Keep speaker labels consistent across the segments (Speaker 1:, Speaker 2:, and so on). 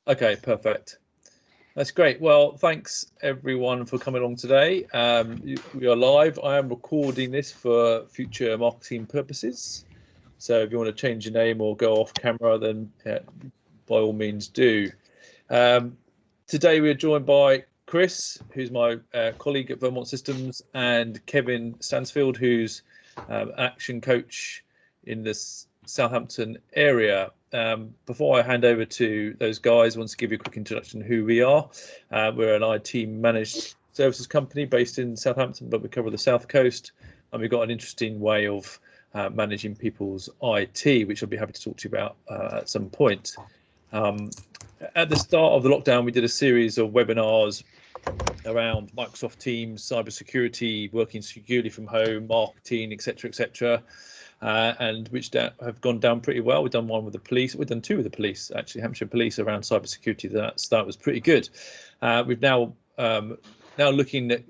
Speaker 1: Okay, perfect. That's great. Well, thanks everyone for coming along today. We are live. I am recording this for future marketing purposes. So if you want to change your name or go off camera, then by all means do. Today we're joined by Chris, who's my colleague at Vermont Systems, and Kevin Stansfield, who's action coach in the Southampton area. Before I hand over to those guys, I want to give you a quick introduction to who we are. We're an IT managed services company based in Southampton, but we cover the South Coast, and we've got an interesting way of managing people's IT, which I'll be happy to talk to you about at some point. At the start of the lockdown, we did a series of webinars around Microsoft Teams, cybersecurity, working securely from home, marketing, etc., and which have gone down pretty well. We've done one with the police. We've done two with the police, actually, Hampshire Police, around cybersecurity. That was pretty good. We've now looking at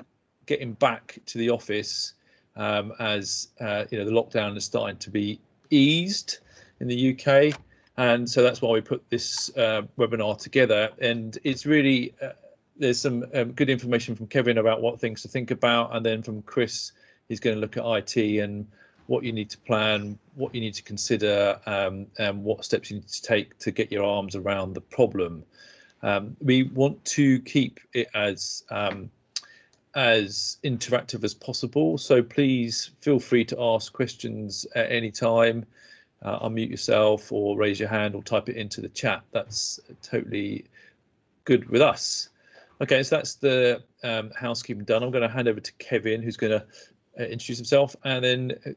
Speaker 1: getting back to the office as the lockdown is starting to be eased in the UK. And so that's why we put this webinar together. And it's really, there's some good information from Kevin about what things to think about. And then from Chris, he's going to look at IT and what you need to plan, what you need to consider, and what steps you need to take to get your arms around the problem. We want to keep it as interactive as possible. So please feel free to ask questions at any time. Unmute yourself or raise your hand or type it into the chat. That's totally good with us. Okay, so that's the housekeeping done. I'm going to hand over to Kevin, who's going to introduce himself and then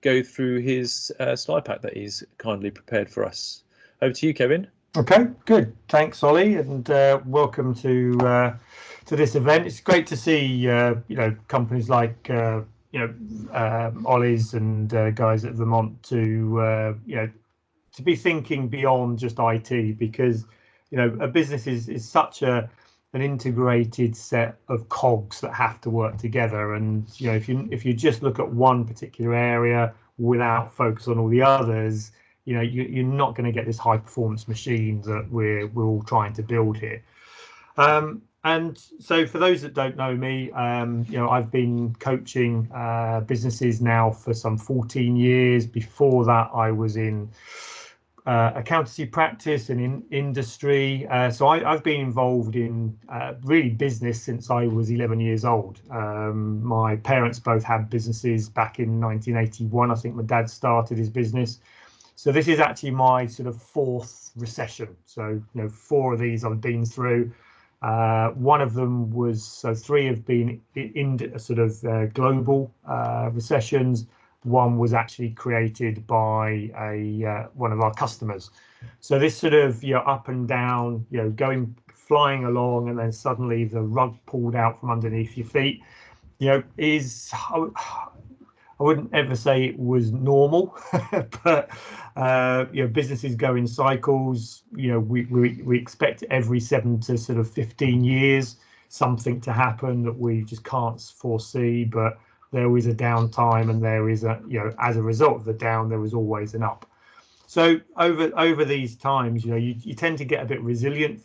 Speaker 1: go through his slide pack that he's kindly prepared for us. Over to you, Kevin.
Speaker 2: Okay, good. Thanks, Ollie, and welcome to this event. It's great to see companies like Ollie's and guys at Vermont to be thinking beyond just IT, because a business is such an integrated set of cogs that have to work together, and if you just look at one particular area without focus on all the others, you're not going to get this high performance machine that we're all trying to build here. And so for those that don't know me, I've been coaching businesses now for some 14 years. Before that, I was in accountancy practice and in industry. So I've been involved in really business since I was 11 years old. My parents both had businesses back in 1981. I think my dad started his business. So this is actually my sort of fourth recession. So, 4 of these I've been through. One of them was, so 3 have been in sort of global recessions. One was actually created by one of our customers. So this sort of up and down, flying along, and then suddenly the rug pulled out from underneath your feet, is, I wouldn't ever say it was normal, but businesses go in cycles. We expect every 7 to sort of 15 years something to happen that we just can't foresee. But there is a downtime, and there is as a result of the down, there was always an up. So over these times, you tend to get a bit resilient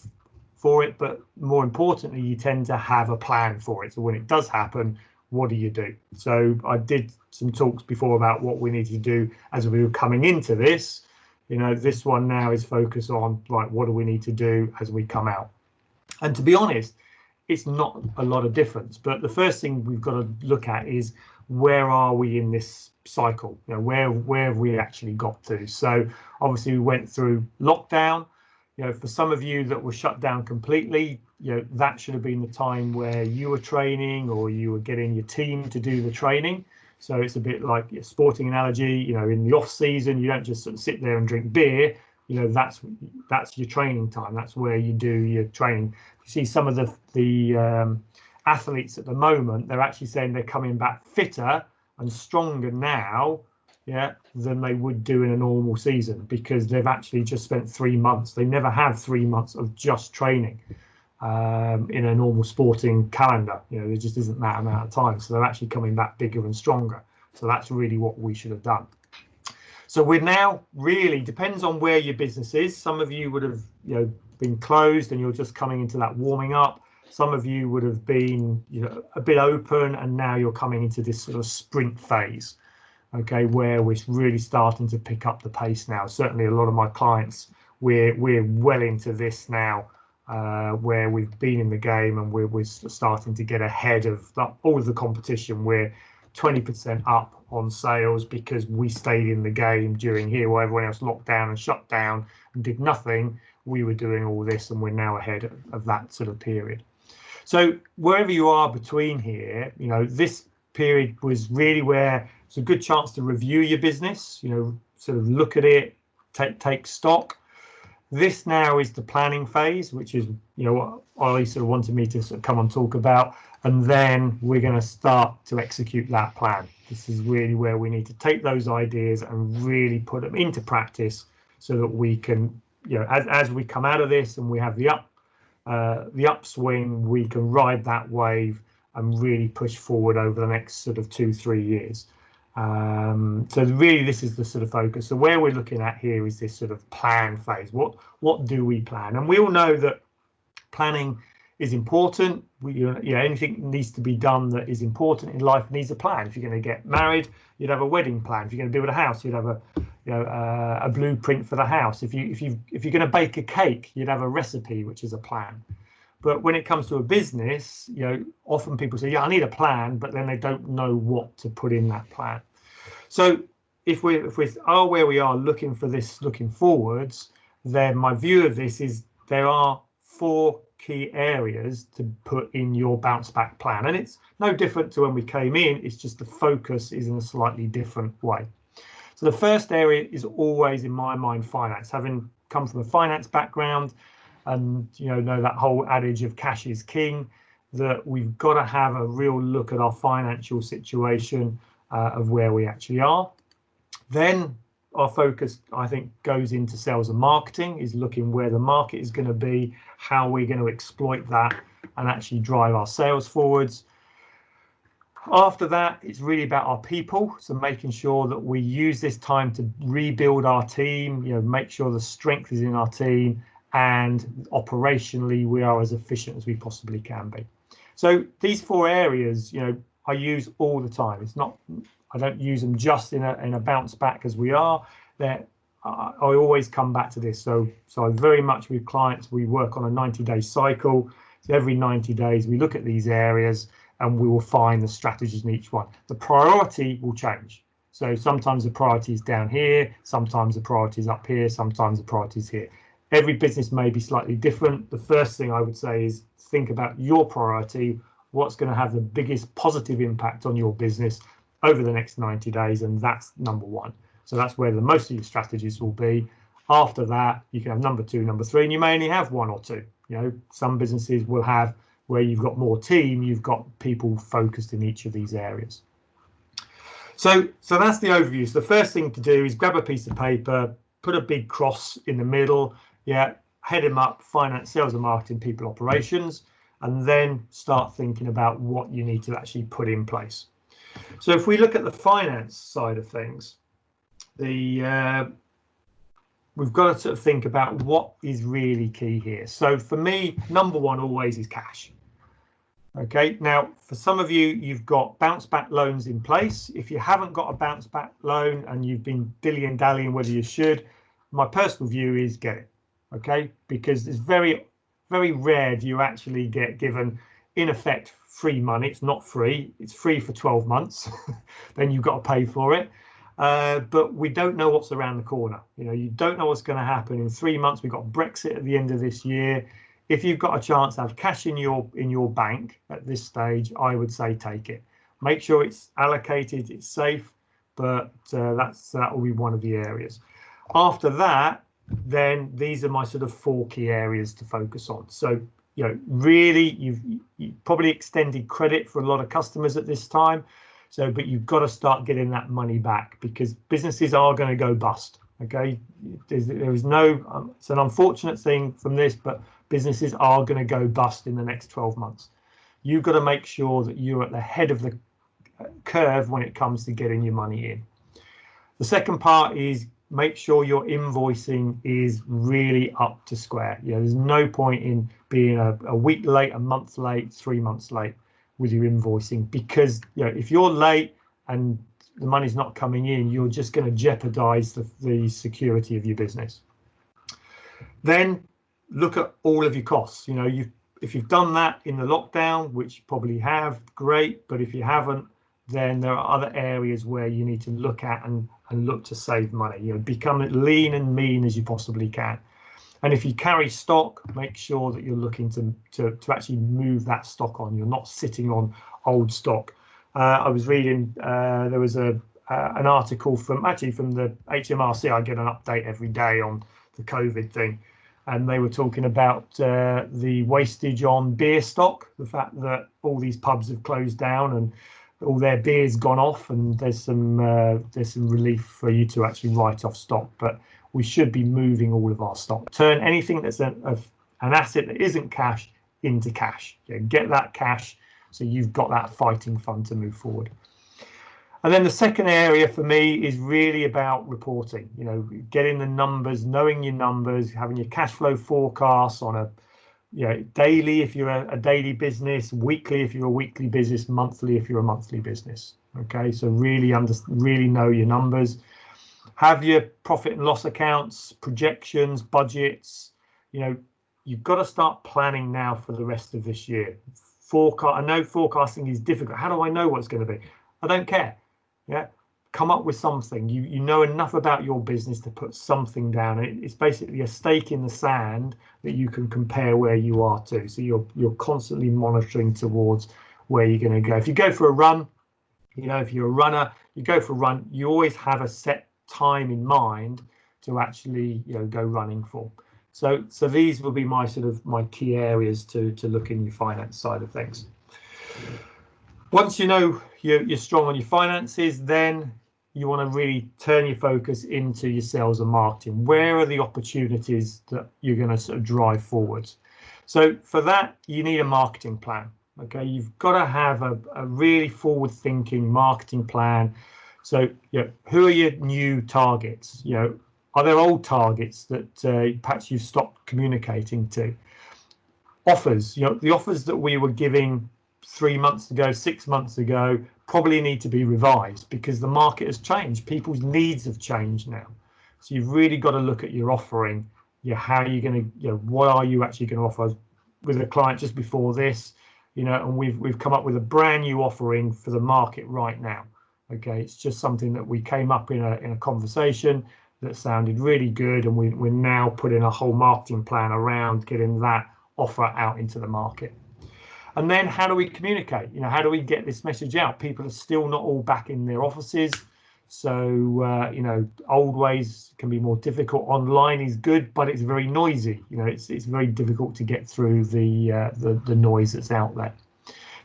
Speaker 2: for it, but more importantly, you tend to have a plan for it. So when it does happen, what do you do? So I did some talks before about what we need to do as we were coming into this. This one now is focused on, like, what do we need to do as we come out? And to be honest, it's not a lot of difference. But the first thing we've got to look at is, where are we in this cycle? Where have we actually got to? So obviously we went through lockdown. For some of you that were shut down completely, that should have been the time where you were training, or you were getting your team to do the training. So it's a bit like a sporting analogy. In the off season, you don't just sort of sit there and drink beer. That's your training time. That's where you do your training. You see some of the athletes at the moment, they're actually saying they're coming back fitter and stronger now, than they would do in a normal season, because they've actually just spent 3 months. They never have 3 months of just training in a normal sporting calendar. There just isn't that amount of time. So they're actually coming back bigger and stronger. So that's really what we should have done. So we're now, really depends on where your business is. Some of you would have been closed and you're just coming into that warming up. Some of you would have been, a bit open, and now you're coming into this sort of sprint phase, okay, where we're really starting to pick up the pace now. Certainly a lot of my clients, we're well into this now, where we've been in the game and we're starting to get ahead of all of the competition. We're 20% up on sales because we stayed in the game during here while everyone else locked down and shut down and did nothing. We were doing all this, and we're now ahead of that sort of period. So wherever you are between here, this period was really where it's a good chance to review your business, sort of look at it, take stock. This now is the planning phase, which is, what Ollie sort of wanted me to sort of come and talk about. And then we're going to start to execute that plan. This is really where we need to take those ideas and really put them into practice so that we can, as we come out of this and we have the upswing, we can ride that wave and really push forward over the next sort of 2-3 years. So really, this is the sort of focus. So where we're looking at here is this sort of plan phase. What do we plan? And we all know that planning is important. Anything needs to be done that is important in life needs a plan. If you're going to get married, you'd have a wedding plan. If you're going to build a house, you'd have a blueprint for the house. If you're going to bake a cake, you'd have a recipe, which is a plan. But when it comes to a business, often people say, yeah, I need a plan, but then they don't know what to put in that plan. So if we are where we are looking forwards, then my view of this is there are 4 key areas to put in your bounce back plan. And it's no different to when we came in, it's just the focus is in a slightly different way. So the first area is always, in my mind, finance. Having come from a finance background, and know that whole adage of cash is king, that we've got to have a real look at our financial situation of where we actually are. Then our focus, I think, goes into sales and marketing, is looking where the market is going to be, how we're going to exploit that and actually drive our sales forwards. After that, it's really about our people, so making sure that we use this time to rebuild our team, make sure the strength is in our team, and operationally we are as efficient as we possibly can be. So these 4 areas, I use all the time. It's not, I don't use them just in a bounce back as we are. I always come back to this. So I very much, with clients, we work on a 90-day cycle. So every 90 days we look at these areas and we will find the strategies in each one. The priority will change. So sometimes the priority is down here, sometimes the priority is up here, sometimes the priority is here. Every business may be slightly different. The first thing I would say is think about your priority, what's going to have the biggest positive impact on your business over the next 90 days, and that's number 1. So that's where the most of your strategies will be. After that, you can have number 2, number 3, and you may only have 1 or 2. Some businesses will have, where you've got more team, you've got people focused in each of these areas. So that's the overview. So the first thing to do is grab a piece of paper, put a big cross in the middle, head them up, finance, sales and marketing, people, operations, and then start thinking about what you need to actually put in place. So if we look at the finance side of things, we've got to sort of think about what is really key here. So for me, number 1 always is cash. Okay, now for some of you, you've got bounce back loans in place. If you haven't got a bounce back loan and you've been dilly-dallying whether you should, my personal view is get it. Okay, because it's very, very rare do you actually get given, in effect, free money. It's not free, it's free for 12 months. Then you've got to pay for it. But we don't know what's around the corner. You don't know what's going to happen in 3 months. We've got Brexit at the end of this year. If you've got a chance to have cash in your bank at this stage, I would say take it. Make sure it's allocated, it's safe, but that will be one of the areas. After that, then these are my sort of 4 key areas to focus on. So really, you've probably extended credit for a lot of customers at this time. So, but you've got to start getting that money back, because businesses are going to go bust. Okay, there is no, it's an unfortunate thing from this, but businesses are going to go bust in the next 12 months. You've got to make sure that you're at the head of the curve when it comes to getting your money in. The second part is make sure your invoicing is really up to square. There's no point in being a week late, a month late, 3 months late with your invoicing, because if you're late and the money's not coming in, you're just going to jeopardize the security of your business. Then look at all of your costs. If you've done that in the lockdown, which you probably have, great. But if you haven't, then there are other areas where you need to look at and look to save money. Become as lean and mean as you possibly can. And if you carry stock, make sure that you're looking to actually move that stock on. You're not sitting on old stock. I was reading, there was an article from the HMRC. I get an update every day on the COVID thing. And they were talking about the wastage on beer stock, the fact that all these pubs have closed down and all their beer's gone off, and there's some relief for you to actually write off stock. But we should be moving all of our stock. Turn anything that's an asset that isn't cash into cash. Get that cash so you've got that fighting fund to move forward. And then the second area for me is really about reporting, getting the numbers, knowing your numbers, having your cash flow forecasts on a daily if you're a daily business, weekly if you're a weekly business, monthly if you're a monthly business. Okay, so really know your numbers. Have your profit and loss accounts, projections, budgets. You've got to start planning now for the rest of this year. I know forecasting is difficult. How do I know what's going to be? I don't care. Come up with something. You know enough about your business to put something down. It's basically a stake in the sand that you can compare where you are to. So you're constantly monitoring towards where you're going to go. If you go for a run, if you're a runner, you go for a run, you always have a set time in mind to actually go running for. So these will be my key areas to look in your finance side of things. Once you're strong on your finances, then you want to really turn your focus into your sales and marketing. Where are the opportunities that you're going to drive forwards? So for that, you need a marketing plan. Okay, you've got to have a really forward-thinking marketing plan. So who are your new targets? Are there old targets that perhaps you've stopped communicating to? Offers, the offers that we were giving 3 months ago, 6 months ago, probably need to be revised because the market has changed. People's needs have changed now. So you've really got to look at your offering. How are you going to, what are you actually going to offer? With a client just before this, and we've come up with a brand new offering for the market right now. Okay, it's just something that we came up in a conversation that sounded really good, and we're now putting a whole marketing plan around getting that offer out into the market. And then how do we communicate? How do we get this message out? People are still not all back in their offices. So, old ways can be more difficult. Online is good, but it's very noisy. It's very difficult to get through the noise that's out there.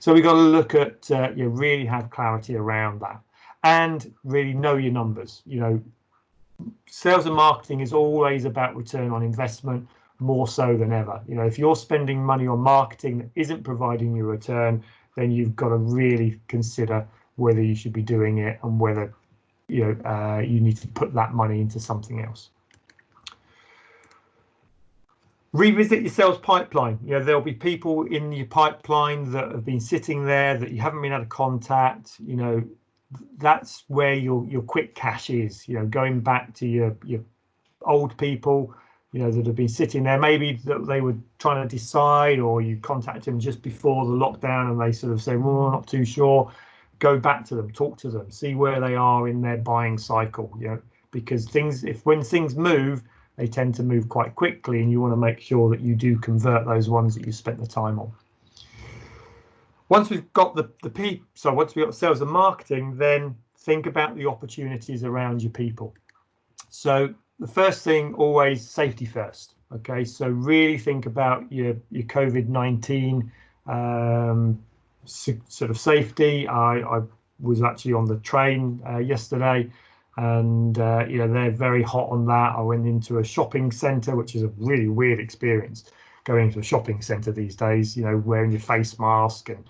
Speaker 2: So we've got to look at, really have clarity around that and really know your numbers. Sales and marketing is always about return on investment, more so than ever. If you're spending money on marketing that isn't providing you a return, then you've got to really consider whether you should be doing it and whether you need to put that money into something else. Revisit your sales pipeline. There'll be people in your pipeline that have been sitting there that you haven't been able to contact. That's where your quick cash is. Going back to your old people that have been sitting there, maybe that they were trying to decide, or you contacted them just before the lockdown and they sort of say, well, I'm not too sure. Go back to them, talk to them, see where they are in their buying cycle, because when things move, they tend to move quite quickly, and you want to make sure that you do convert those ones that you spent the time on. Once we've got once we've got sales and marketing, then think about the opportunities around your people. So the first thing, always safety first. Okay, so really think about your COVID-19 sort of safety. I was actually on the train yesterday, and they're very hot on that. I went into a shopping centre, which is a really weird experience, going into a shopping centre these days. Wearing your face mask and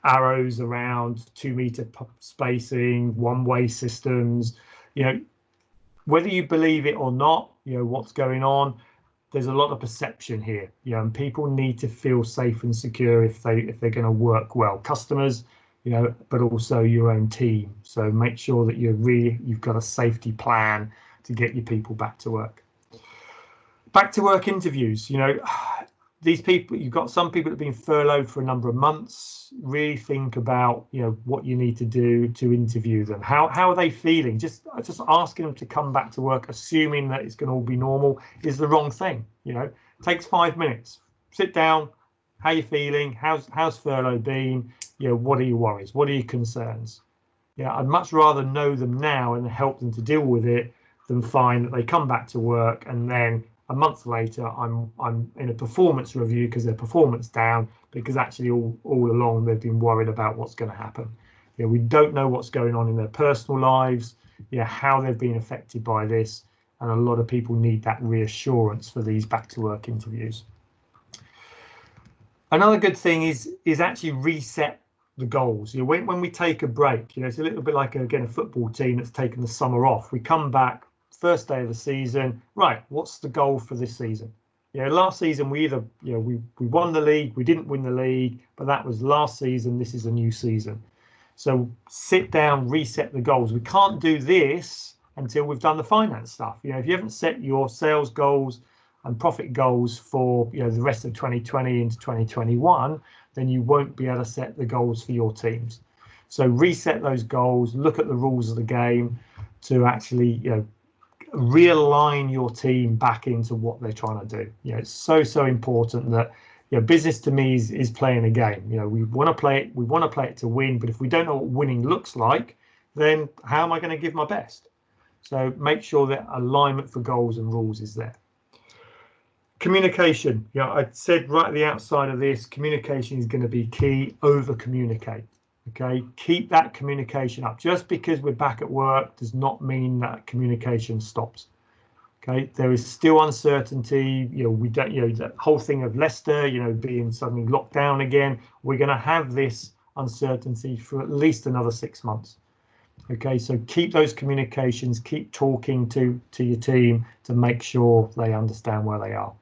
Speaker 2: arrows around, 2 meter spacing, one-way systems. whether you believe it or not, what's going on, there's a lot of perception here, and people need to feel safe and secure if they're going to work well. Customers, but also your own team. So make sure that you've got a safety plan to get your people back to work. Back to work interviews, these people, you've got some people that have been furloughed for a number of months. Really think about, what you need to do to interview them. How are they feeling? Just asking them to come back to work, assuming that it's going to all be normal, is the wrong thing. It takes 5 minutes. Sit down. How you feeling? How's furlough been? What are your worries? What are your concerns? I'd much rather know them now and help them to deal with it than find that they come back to work and then a month later I'm in a performance review because their performance down, because actually all along they've been worried about what's going to happen. We don't know what's going on in their personal lives, how they've been affected by this, and a lot of people need that reassurance for these back to work interviews. Another good thing is actually reset the goals. When we take a break, it's a little bit like a football team that's taken the summer off. We come back first day of the season, right? What's the goal for this season? Last season we either we won the league, we didn't win the league, but that was last season. This is a new season. So sit down, reset the goals. We can't do this until we've done the finance stuff. If you haven't set your sales goals and profit goals for the rest of 2020 into 2021, then you won't be able to set the goals for your teams. So reset those goals, look at the rules of the game to actually realign your team back into what they're trying to do. It's so important that business to me is playing a game. We want to play it to win, but if we don't know what winning looks like, then how am I going to give my best? So make sure that alignment for goals and rules is there. Communication. I said right at the outside of this, communication is going to be key. Over communicate. Okay, keep that communication up. Just because we're back at work does not mean that communication stops. Okay, there is still uncertainty. We don't, that whole thing of Leicester, being suddenly locked down again. We're going to have this uncertainty for at least another 6 months. Okay, so keep those communications, keep talking to your team to make sure they understand where they are.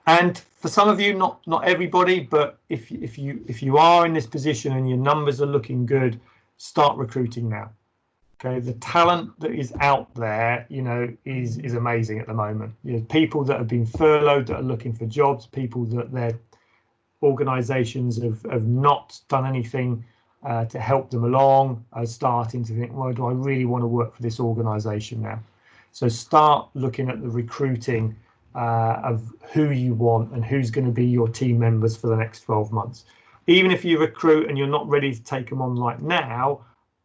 Speaker 2: And for some of you, not everybody, but if you are in this position and your numbers are looking good, start recruiting now. Okay, the talent that is out there, is amazing at the moment. People that have been furloughed that are looking for jobs, people that their organisations have not done anything to help them along, are starting to think, well, do I really want to work for this organisation now? So start looking at the recruiting of who you want and who's going to be your team members for the next 12 months. Even if you recruit and you're not ready to take them on right now,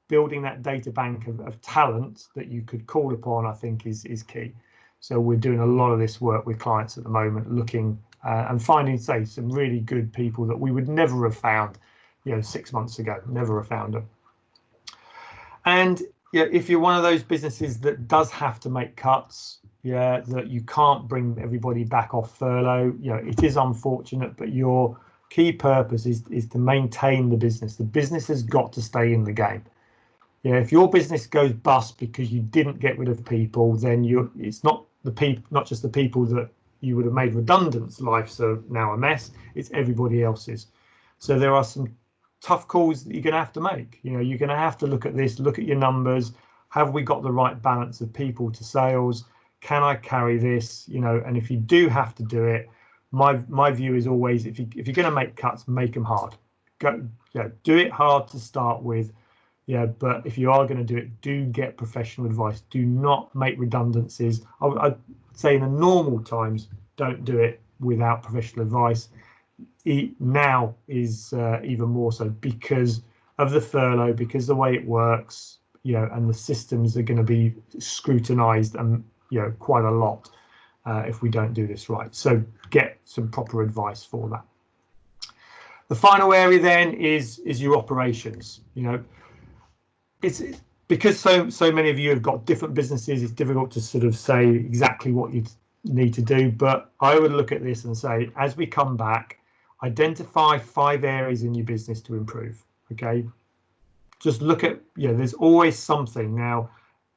Speaker 2: building that data bank of talent that you could call upon, I think is key. So we're doing a lot of this work with clients at the moment, looking and finding, say, some really good people that we would never have found, 6 months ago, never have found them. And if you're one of those businesses that does have to make cuts, that you can't bring everybody back off furlough, it is unfortunate, but your key purpose is to maintain the business. The business has got to stay in the game. If your business goes bust because you didn't get rid of people, then it's not just the people that you would have made redundant. Life's now a mess. It's everybody else's. So there are some tough calls that you're going to have to make. You're going to have to look at this, look at your numbers. Have we got the right balance of people to sales? Can I carry this? And if you do have to do it, my view is always, if you're going to make cuts, make them hard. Do it hard to start with. But if you are going to do it, do get professional advice. Do not make redundancies. I'd say in the normal times, don't do it without professional advice. Now is even more so because of the furlough, because the way it works, and the systems are going to be scrutinized and quite a lot if we don't do this right. So get some proper advice for that. The final area then is your operations. It's because so many of you have got different businesses. It's difficult to sort of say exactly what you need to do, but I would look at this and say, as we come back, identify 5 areas in your business to improve. Okay, just look at there's always something. Now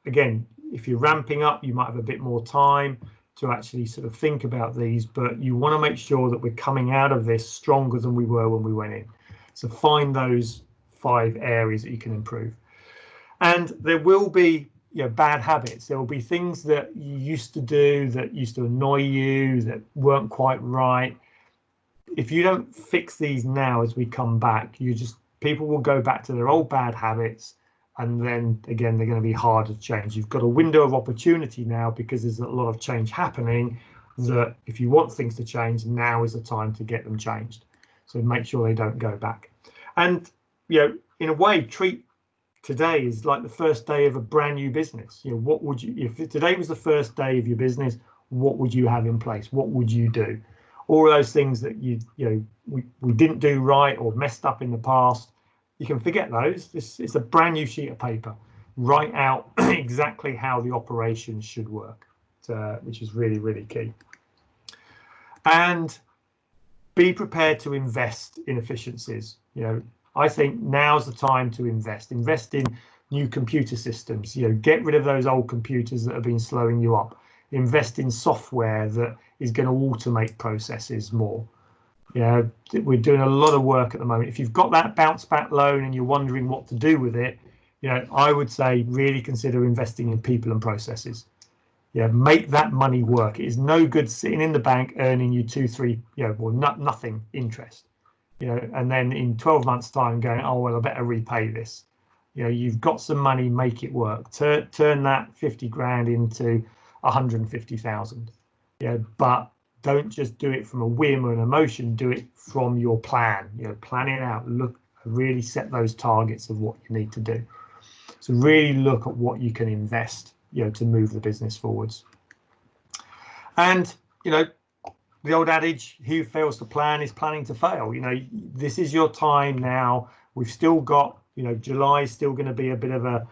Speaker 2: again, if you're ramping up, you might have a bit more time to actually sort of think about these, but you want to make sure that we're coming out of this stronger than we were when we went in. So find those 5 areas that you can improve. And there will be, bad habits. There will be things that you used to do that used to annoy you, that weren't quite right. If you don't fix these now as we come back, people will go back to their old bad habits, and then again they're going to be hard to change. You've got a window of opportunity now because there's a lot of change happening, that if you want things to change, now is the time to get them changed. So make sure they don't go back. And in a way, treat today is like the first day of a brand new business. What would you, if today was the first day of your business, what would you have in place? What would you do? All of those things that we didn't do right or messed up in the past, you can forget those. It's a brand new sheet of paper. Write out exactly how the operation should work, which is really, really key. And be prepared to invest in efficiencies. I think now's the time to invest in new computer systems. Get rid of those old computers that have been slowing you up. Invest in software that is going to automate processes more. We're doing a lot of work at the moment. If you've got that bounce back loan and you're wondering what to do with it, I would say really consider investing in people and processes. Make that money work. It is no good sitting in the bank earning you 2-3, nothing interest. And then in 12 months time going, oh, well, I better repay this. You've got some money, make it work. Turn that 50 grand into 150,000. But don't just do it from a whim or an emotion. Do it from your plan. Plan it out. Look, really set those targets of what you need to do. So really look at what you can invest, to move the business forwards. And the old adage, who fails to plan is planning to fail. This is your time now. We've still got, July is still going to be a bit of a,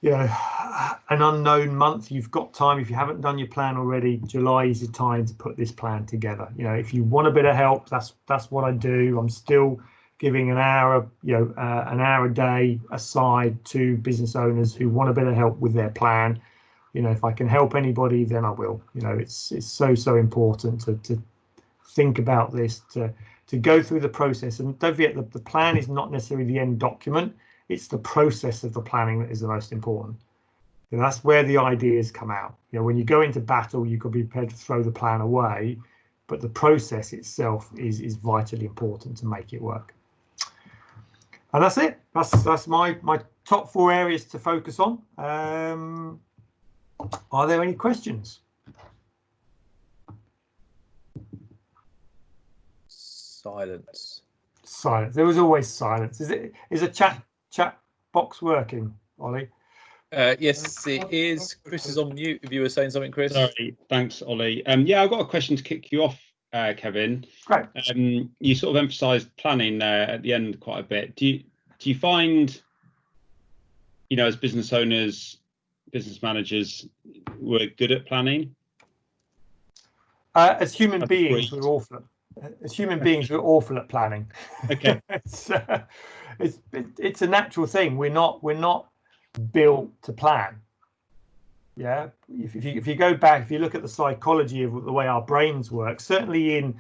Speaker 2: an unknown month. You've got time. If you haven't done your plan already, July is the time to put this plan together. If you want a bit of help, that's what I do. I'm still giving an hour, an hour a day aside to business owners who want a bit of help with their plan. If I can help anybody, then I will. It's so important to think about this, to go through the process. And don't forget that the plan is not necessarily the end document. It's the process of the planning that is the most important. That's where the ideas come out. When you go into battle, you've got to be prepared to throw the plan away, but the process itself is vitally important to make it work. And that's it. That's my top 4 areas to focus on. Are there any questions?
Speaker 1: Silence.
Speaker 2: Silence. There was always silence. Is a chat box working, Ollie?
Speaker 1: Yes, it is. Chris is on mute. If you were saying something, Chris.
Speaker 3: Sorry. Thanks, Ollie. Yeah, I've got a question to kick you off, Kevin.
Speaker 2: Great.
Speaker 3: You sort of emphasised planning there at the end quite a bit. Do you find, as business owners, business managers, we're good at planning?
Speaker 2: As human beings, we're awful. As human beings, we're awful at planning.
Speaker 3: Okay.
Speaker 2: It's a natural thing. We're not built to plan. Yeah. If you go back, if you look at the psychology of the way our brains work, certainly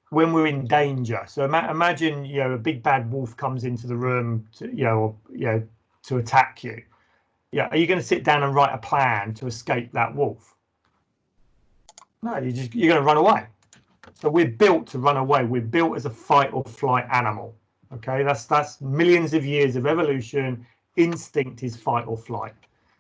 Speaker 2: when we're in danger. So imagine a big bad wolf comes into the room to attack you. Are you going to sit down and write a plan to escape that wolf? No, you're going to run away. So we're built to run away. We're built as a fight or flight animal. Okay, that's millions of years of evolution. Instinct is fight or flight.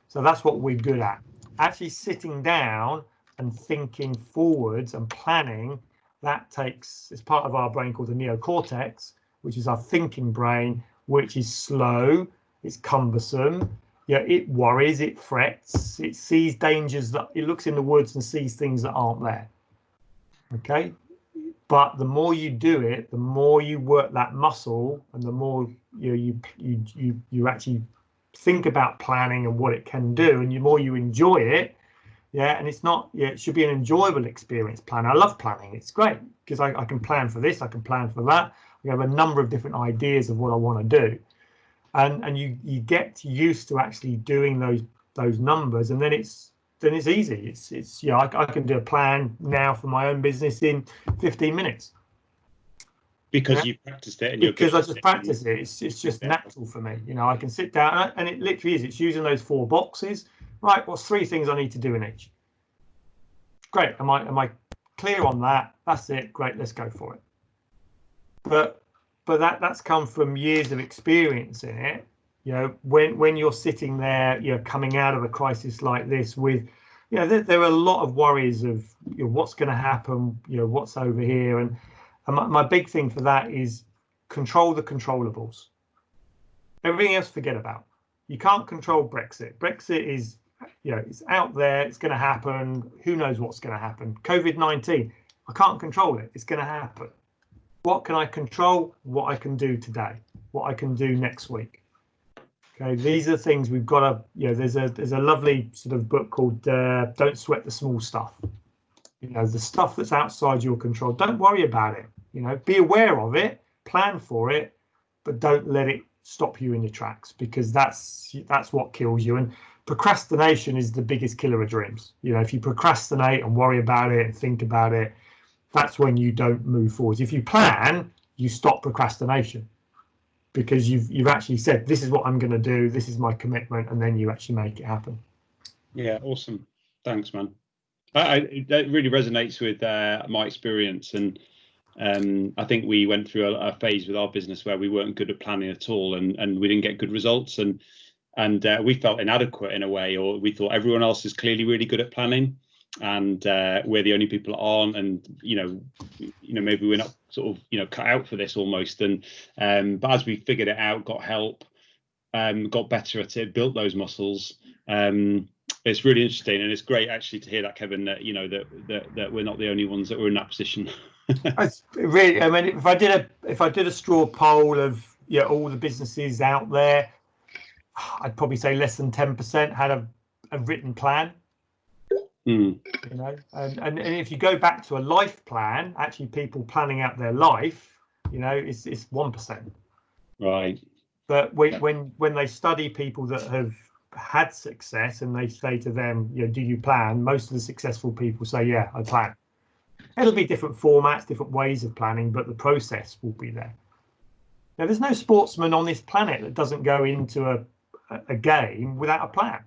Speaker 2: So that's what we're good at. Actually sitting down and thinking forwards and planning, it's part of our brain called the neocortex, which is our thinking brain, which is slow, it's cumbersome. It worries, it frets, it sees dangers, that it looks in the woods and sees things that aren't there. Okay, but the more you do it, the more you work that muscle, and the more you actually think about planning and what it can do, and the more you enjoy it. And it's not. It should be an enjoyable experience. Planning. I love planning. It's great because I can plan for this. I can plan for that. We have a number of different ideas of what I want to do. And you get used to actually doing those those numbers, and then it's easy. It's you know, I can do a plan now for my own business in 15 minutes.
Speaker 3: Because you practiced it, and
Speaker 2: because I just practice it. It's just natural for me. You know, I can sit down, and it literally is. It's using those 4 boxes. Right, what's 3 things I need to do in each? Great. Am I clear on that? That's it. Great. Let's go for it. But that's come from years of experience in it. You know, when you're sitting there, you know, coming out of a crisis like this with, you know, there are a lot of worries of, you know, what's going to happen, you know, what's over here, and my big thing for that is control the controllables. Everything else forget about. You can't control Brexit. Brexit is, you know, it's out there. It's going to happen. Who knows what's going to happen? COVID-19, I can't control it. It's going to happen. What can I control? What I can do today. What I can do next week. Okay, these are things we've got to, you know, there's a lovely sort of book called Don't Sweat the Small Stuff. You know, the stuff that's outside your control, don't worry about it. You know, be aware of it, plan for it, but don't let it stop you in your tracks, because that's what kills you. And procrastination is the biggest killer of dreams. You know, if you procrastinate and worry about it and think about it, that's when you don't move forward. If you plan, you stop procrastination, because you've actually said, this is what I'm going to do, this is my commitment, and then you actually make it happen.
Speaker 3: Yeah, awesome. Thanks, man. That really resonates with my experience, and I think we went through a phase with our business where we weren't good at planning at all, and we didn't get good results, and we felt inadequate in a way, or we thought everyone else is clearly really good at planning, and we're the only people that aren't, and you know maybe we're not sort of, you know, cut out for this almost. And but as we figured it out, got help, got better at it, built those muscles. It's really interesting, and it's great actually to hear that, Kevin, that you know that we're not the only ones that were in that position.
Speaker 2: It's really, I mean, if I did a straw poll of, you know, all the businesses out there, I'd probably say less than 10% had a written plan. You know, and if you go back to a life plan, actually people planning out their life, you know, it's 1%.
Speaker 3: Right.
Speaker 2: But when they study people that have had success and they say to them, you know, do you plan? Most of the successful people say, yeah, I plan. It'll be different formats, different ways of planning, but the process will be there. Now, there's no sportsman on this planet that doesn't go into a game without a plan.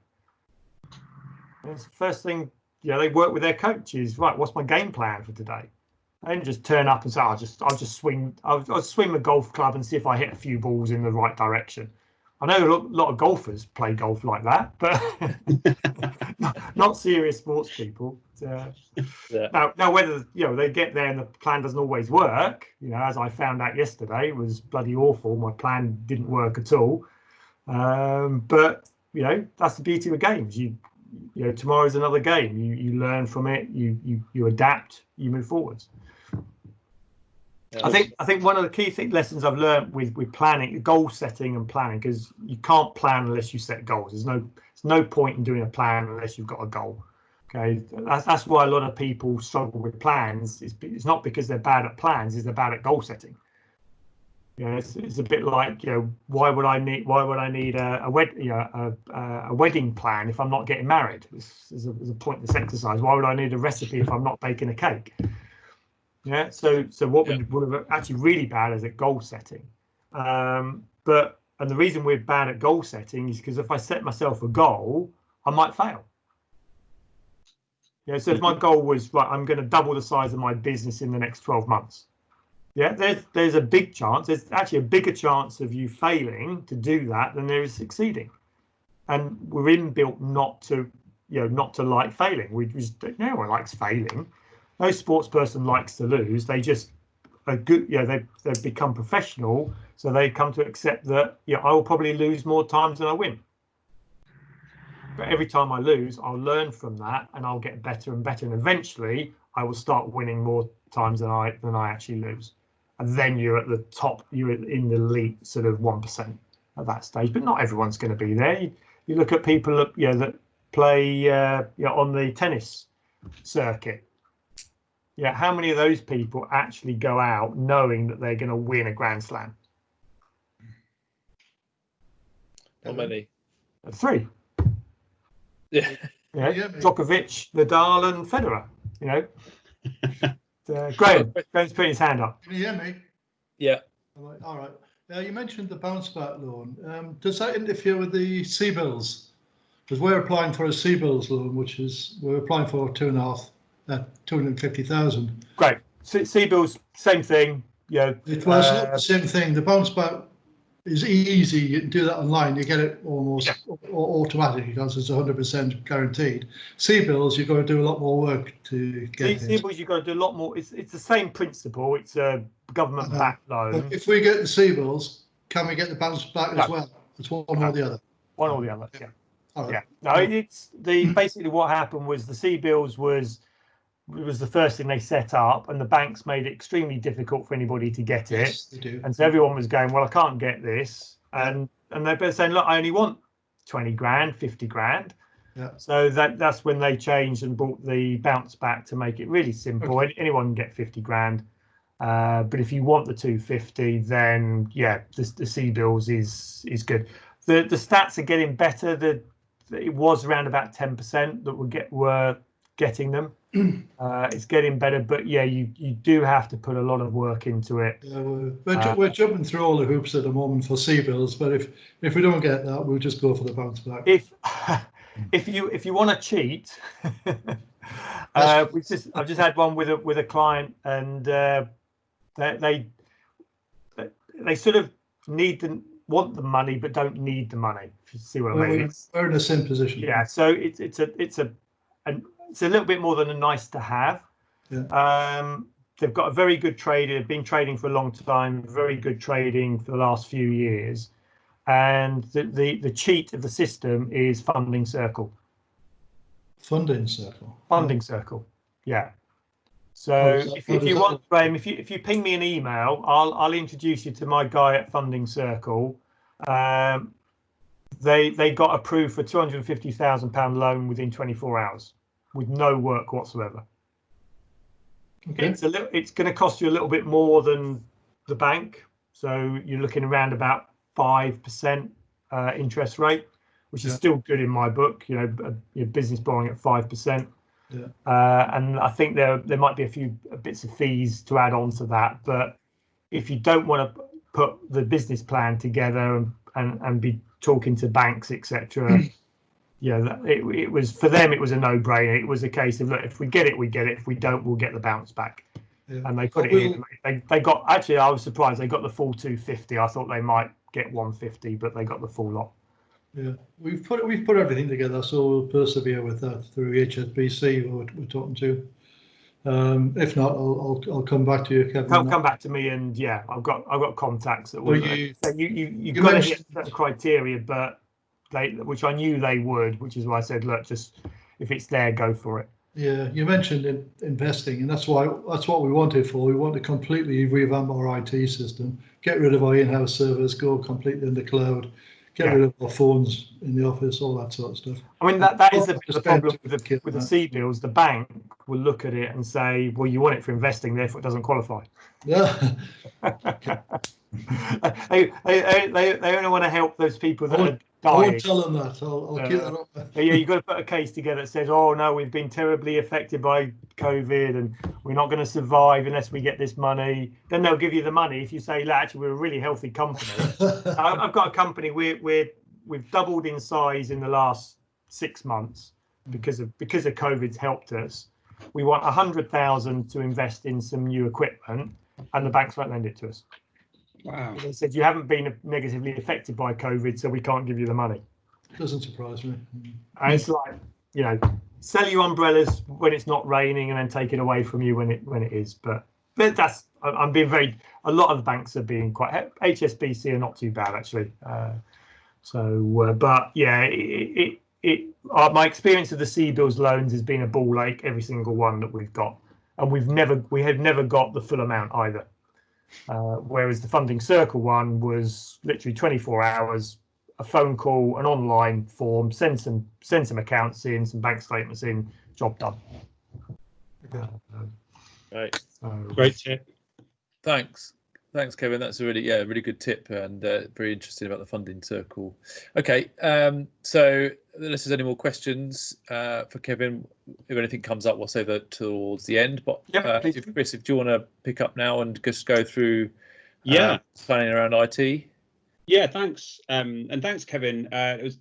Speaker 2: And it's the first thing, you know, they work with their coaches. Right, what's my game plan for today? They don't just turn up and say, I'll just swing a golf club and see if I hit a few balls in the right direction. I know a lot of golfers play golf like that, but not serious sports people. Now, whether, you know, they get there and the plan doesn't always work, you know, as I found out yesterday, it was bloody awful. My plan didn't work at all. But you know, that's the beauty of games. You know, tomorrow's another game. You learn from it. You adapt. You move forwards. I think one of the key lessons I've learned with planning, goal setting and planning, because you can't plan unless you set goals. There's no point in doing a plan unless you've got a goal. Okay, that's why a lot of people struggle with plans. It's not because they're bad at plans; it's they're bad at goal setting. You know, it's a bit like, you know, why would I need a wedding plan if I'm not getting married? This is a pointless exercise. Why would I need a recipe if I'm not baking a cake? Yeah, so what we're actually really bad is at goal setting. And the reason we're bad at goal setting is because if I set myself a goal, I might fail. Yeah, so if my goal was, right, I'm going to double the size of my business in the next 12 months. Yeah, there's a big chance. There's actually a bigger chance of you failing to do that than there is succeeding. And we're inbuilt not to like failing. No one likes failing. No sports person likes to lose. They just are good. You know, they've become professional, so they come to accept that, you know, I will probably lose more times than I win. But every time I lose, I'll learn from that, and I'll get better and better, and eventually I will start winning more times than I actually lose. And then you're at the top. You're in the elite sort of 1% at that stage. But not everyone's going to be there. You look at people, you know, that play on the tennis circuit. Yeah, how many of those people actually go out knowing that they're going to win a Grand Slam?
Speaker 1: How many?
Speaker 2: 3.
Speaker 1: Yeah.
Speaker 2: You know,
Speaker 4: Yeah, mate.
Speaker 2: Djokovic, Nadal, and Federer. You know, Graham's putting his hand up.
Speaker 4: Can you hear me?
Speaker 1: Yeah.
Speaker 4: All right. You mentioned the bounce back loan. Does that interfere with the CBILS? Because we're applying for a CBILS loan, which is we're applying for 250,000.
Speaker 2: Great. CBILS, same thing. Yeah.
Speaker 4: It's not the same thing. The bounce back is easy. You can do that online. You get it almost automatically because it's 100% guaranteed. CBILS, you've got to do a lot more work to get it.
Speaker 2: CBILS, you've got to do a lot more. It's the same principle. It's a government-backed loan.
Speaker 4: But if we get the CBILS, can we get the bounce back as well? It's one or the other.
Speaker 2: One or the other. Yeah.
Speaker 4: All right.
Speaker 2: Yeah. No, it's basically what happened was the CBILS was the first thing they set up, and the banks made it extremely difficult for anybody to get it.
Speaker 4: Yes, they do.
Speaker 2: And so everyone was going, well, I can't get this, and they're both saying, look, I only want 20 grand, 50 grand.
Speaker 4: Yeah.
Speaker 2: So that's when they changed and brought the bounce back to make it really simple.
Speaker 4: Okay.
Speaker 2: Anyone can get 50 grand. But if you want the 250, then yeah, the CBILS is good. The stats are getting better. It was around about 10% that were getting them. It's getting better, but yeah, you do have to put a lot of work into it.
Speaker 4: Yeah, we're jumping through all the hoops at the moment for CBILS, but if we don't get that, we'll just go for the bounce back.
Speaker 2: If you want to cheat, I've just had one with a client, and they sort of want the money but don't need the money. If you see what I mean?
Speaker 4: We're in the same position.
Speaker 2: Yeah, so it's a little bit more than a nice to have.
Speaker 4: Yeah.
Speaker 2: They've got a very good trader. They've been trading for a long time. Very good trading for the last few years. And the cheat of the system is Funding Circle.
Speaker 4: Funding Circle.
Speaker 2: Funding Circle. Yeah. So if you want, Graham, if you ping me an email, I'll introduce you to my guy at Funding Circle. They got approved for £250,000 loan within 24 hours with no work whatsoever.
Speaker 4: Okay.
Speaker 2: It's going to cost you a little bit more than the bank, so you're looking around about 5% interest rate, which is still good in my book. You know, your business borrowing at 5%.
Speaker 4: Yeah.
Speaker 2: And I think there might be a few bits of fees to add on to that, but if you don't want to put the business plan together and be talking to banks, etc. Yeah, it was for them. It was a no-brainer. It was a case of, look, if we get it, we get it. If we don't, we'll get the bounce back. Yeah. And they put it in. They got, actually, I was surprised they got the full 250. I thought they might get 150, but they got the full lot.
Speaker 4: Yeah, we've put everything together, so we'll persevere with that through HSBC. We're talking to. If not, I'll come back to you, Kevin.
Speaker 2: Come back to me, and yeah, I've got contacts that will. You've got to hit certain criteria, but which I knew they would, which is why I said, look, just if it's there, go for it.
Speaker 4: Yeah, you mentioned investing, and that's what we wanted for. We want to completely revamp our IT system, get rid of our in-house servers, go completely in the cloud, get rid of our phones in the office, all that sort of stuff.
Speaker 2: I mean, that is the problem with the CBILS. The bank will look at it and say, well, you want it for investing, therefore it doesn't qualify.
Speaker 4: Yeah.
Speaker 2: they only want to help those people that are dying.
Speaker 4: I won't tell them that. I'll keep that up.
Speaker 2: Yeah, you've got to put a case together that says, oh, no, we've been terribly affected by COVID and we're not going to survive unless we get this money. Then they'll give you the money if you say, actually, we're a really healthy company. I've got a company, we've doubled in size in the last 6 months because of COVID's helped us. We want 100,000 to invest in some new equipment, and the banks won't lend it to us.
Speaker 3: Wow.
Speaker 2: They said you haven't been negatively affected by COVID, so we can't give you the money.
Speaker 4: Doesn't surprise me.
Speaker 2: And it's like, sell you umbrellas when it's not raining, and then take it away from you when it is. But that's, I'm being very. A lot of the banks are being quite. HSBC are not too bad actually. But yeah, my experience of the CBILS loans has been a ball ache, every single one that we've got, and we have never got the full amount either. Whereas the Funding Circle one was literally 24 hours, a phone call, an online form, send some accounts in, some bank statements in, job done.
Speaker 1: Right.
Speaker 3: Great tip.
Speaker 1: Thanks, Kevin. That's a really good tip, and very interesting about the Funding Circle. Okay, so unless there's any more questions for Kevin, if anything comes up, we'll save that towards the end. But if Chris, if you want to pick up now and just go through planning around IT.
Speaker 3: Yeah, thanks. And thanks, Kevin. It was,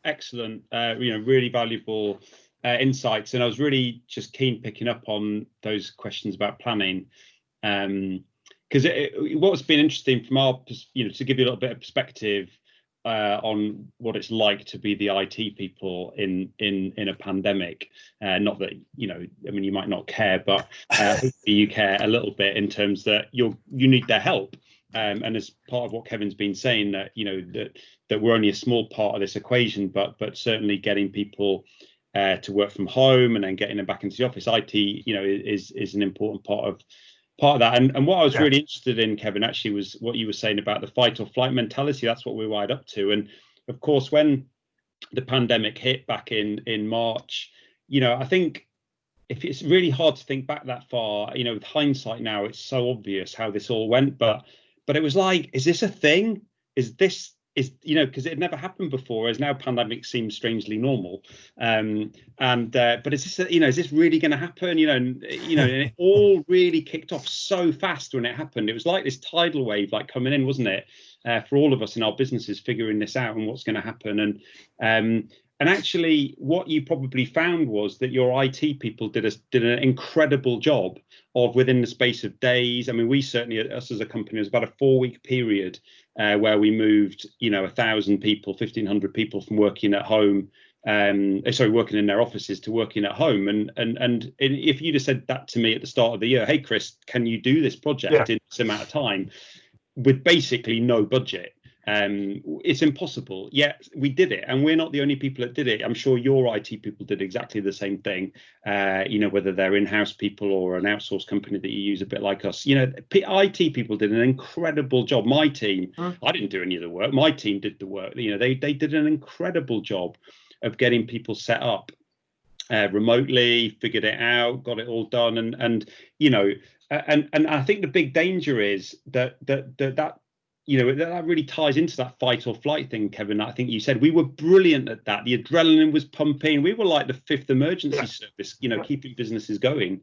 Speaker 3: excellent, really valuable insights. And I was really just keen picking up on those questions about planning. Because what's been interesting from our, to give you a little bit of perspective on what it's like to be the IT people in a pandemic. Not that, you might not care, but hopefully you care a little bit in terms that you need their help. And as part of what Kevin's been saying, that that we're only a small part of this equation, but certainly getting people to work from home and then getting them back into the office, IT, is an important part of that. And what I was really interested in, Kevin, actually was what you were saying about the fight or flight mentality. That's what we're wired up to. And of course, when the pandemic hit back in March, I think if it's really hard to think back that far, with hindsight now, it's so obvious how this all went. But it was like, is this a thing? Because it had never happened before, as now pandemic seems strangely normal. But is this really going to happen? And it all really kicked off so fast when it happened. It was like this tidal wave, like coming in, wasn't it? For all of us in our businesses, figuring this out and what's going to happen. And actually, what you probably found was that your IT people did an incredible job of, within the space of days. I mean, we certainly, us as a company, it was about a 4-week period where we moved, 1,000 people, 1,500 people from working at home, working in their offices to working at home. And if you'd have said that to me at the start of the year, hey, Chris, can you do this project in this amount of time with basically no budget? It's impossible. Yet we did it, and we're not the only people that did it. I'm sure your IT people did exactly the same thing, whether they're in-house people or an outsourced company that you use a bit like us. IT people did an incredible job. My team, I didn't do any of the work. My team did the work. They did an incredible job of getting people set up remotely, figured it out, got it all done. And I think the big danger is that really ties into that fight or flight thing, Kevin. I think you said we were brilliant at that. The adrenaline was pumping. We were like the fifth emergency service, keeping businesses going.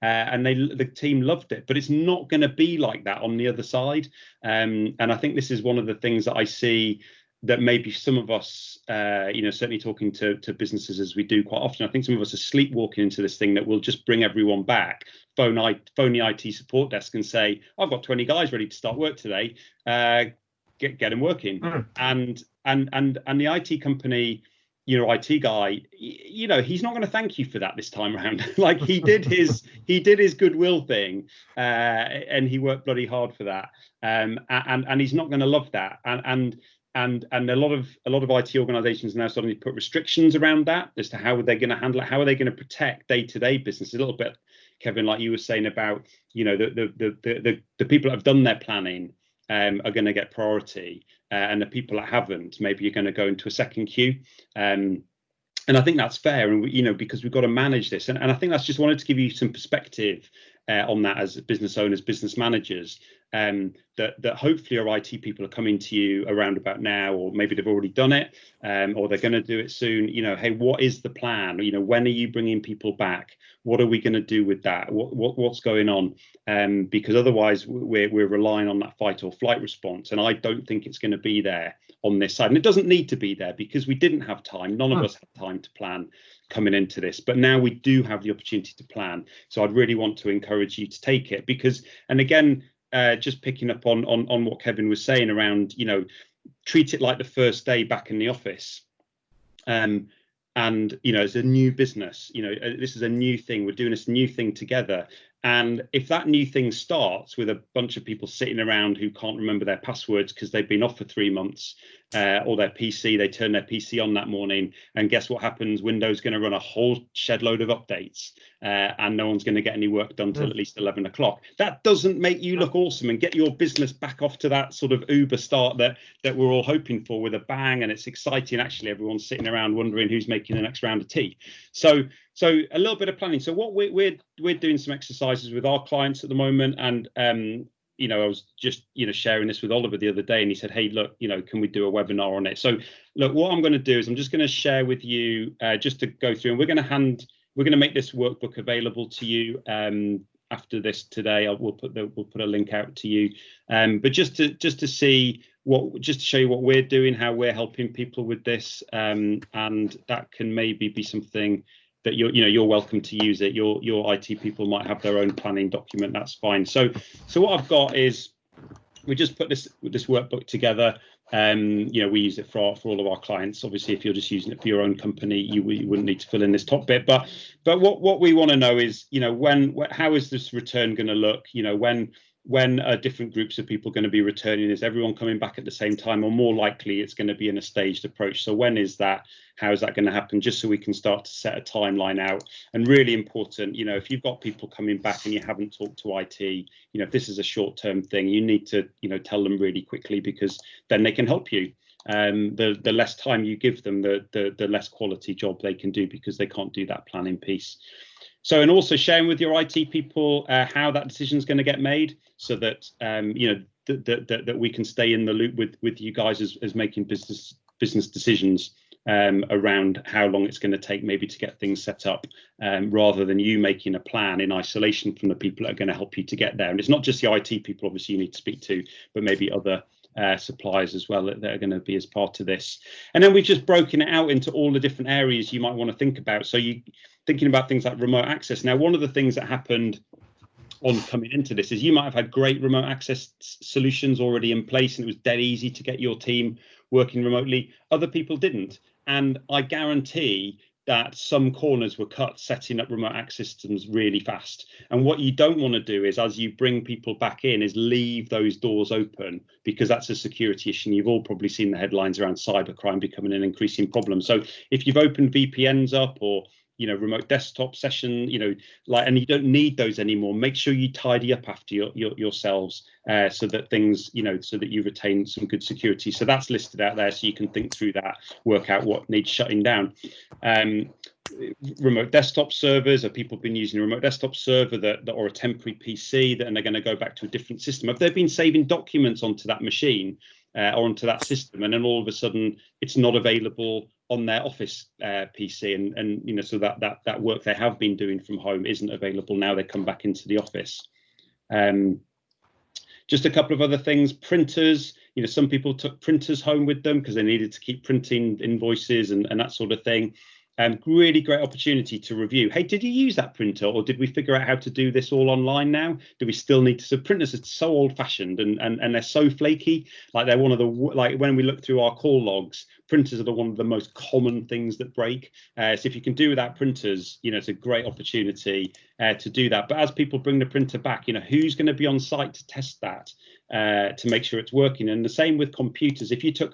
Speaker 3: And the team loved it. But it's not going to be like that on the other side. And I think this is one of the things that I see that maybe some of us, certainly talking to businesses as we do quite often, I think some of us are sleepwalking into this thing that will just bring everyone back, phone the IT support desk and say, I've got 20 guys ready to start work today, get them working. And the IT company, IT guy, he's not going to thank you for that this time around. Like he did his goodwill thing, and he worked bloody hard for that. And he's not going to love that. And a lot of IT organizations now starting to put restrictions around that as to how they're going to handle it, how are they going to protect day-to-day business. A little bit, Kevin, like you were saying about, the people that have done their planning are going to get priority, and the people that haven't, maybe you're going to go into a second queue. And I think that's fair, and because we've got to manage this. And I think that's just wanted to give you some perspective on that as business owners, business managers, that hopefully our IT people are coming to you around about now, or maybe they've already done it, or they're going to do it soon. Hey, what is the plan? When are you bringing people back? What are we going to do with that? What's going on? Because otherwise we're relying on that fight or flight response, and I don't think it's going to be there on this side. And it doesn't need to be there because we didn't have time. None of us had time to plan coming into this, but now we do have the opportunity to plan. So I'd really want to encourage you to take it, because, and again, just picking up on what Kevin was saying around, treat it like the first day back in the office. And it's a new business, this is a new thing. We're doing this new thing together. And if that new thing starts with a bunch of people sitting around who can't remember their passwords because they've been off for 3 months, or their PC, they turn their PC on that morning, and guess what happens? Windows going to run a whole shed load of updates, and no one's going to get any work done till at least 11 o'clock. That doesn't make you look awesome and get your business back off to that sort of Uber start that we're all hoping for with a bang, and it's exciting. Actually, everyone's sitting around wondering who's making the next round of tea. So a little bit of planning. So what we're doing some exercises with our clients at the moment, and I was just, sharing this with Oliver the other day, and he said, hey, look, can we do a webinar on it? So look, what I'm going to do is I'm just going to share with you just to go through, and we're going to make this workbook available to you after this today. We'll put a link out to you, but just to see just to show you what we're doing, how we're helping people with this, and that can maybe be something that you're welcome to use it. Your IT people might have their own planning document. That's fine. So what I've got is we just put this workbook together. We use it for all of our clients. Obviously, if you're just using it for your own company, you wouldn't need to fill in this top bit. But what we want to know is, how is this return going to look? When are different groups of people going to be returning? Is everyone coming back at the same time, or more likely it's going to be in a staged approach? So when is that? How is that going to happen? Just so we can start to set a timeline out. And really important, if you've got people coming back and you haven't talked to IT, if this is a short-term thing, you need to, tell them really quickly, because then they can help you. The less time you give them, the less quality job they can do, because they can't do that planning piece. So, and also sharing with your IT people how that decision is going to get made, so that that we can stay in the loop with you guys as making business decisions around how long it's going to take maybe to get things set up, rather than you making a plan in isolation from the people that are going to help you to get there. And it's not just the IT people, obviously, you need to speak to, but maybe other suppliers as well that are going to be as part of this. And then we've just broken it out into all the different areas you might want to think about. So you thinking about things like remote access. Now, one of the things that happened on coming into this is you might have had great remote access solutions already in place, and it was dead easy to get your team working remotely. Other people didn't. And I guarantee that some corners were cut setting up remote access systems really fast. And what you don't want to do is, as you bring people back in, is leave those doors open, because that's a security issue. And you've all probably seen the headlines around cybercrime becoming an increasing problem. So if you've opened VPNs up, or remote desktop session, and you don't need those anymore, make sure you tidy up after yourselves, so that things, so that you retain some good security. So that's listed out there, so you can think through that, work out what needs shutting down. Remote desktop servers, have people been using a remote desktop server that or a temporary PC and they're going to go back to a different system? Have they been saving documents onto that machine or onto that system, and then all of a sudden it's not available on their office PC, and so that work they have been doing from home isn't available now they come back into the office. Just a couple of other things. Printers, some people took printers home with them because they needed to keep printing invoices and that sort of thing. Really great opportunity to review. Hey, did you use that printer, or did we figure out how to do this all online now? Do we still need to? So printers are so old-fashioned and they're so flaky. Like they're one of the, like when we look through our call logs, printers are one of the most common things that break. So if you can do without printers, it's a great opportunity to do that. But as people bring the printer back, who's going to be on site to test that to make sure it's working? And the same with computers. If you took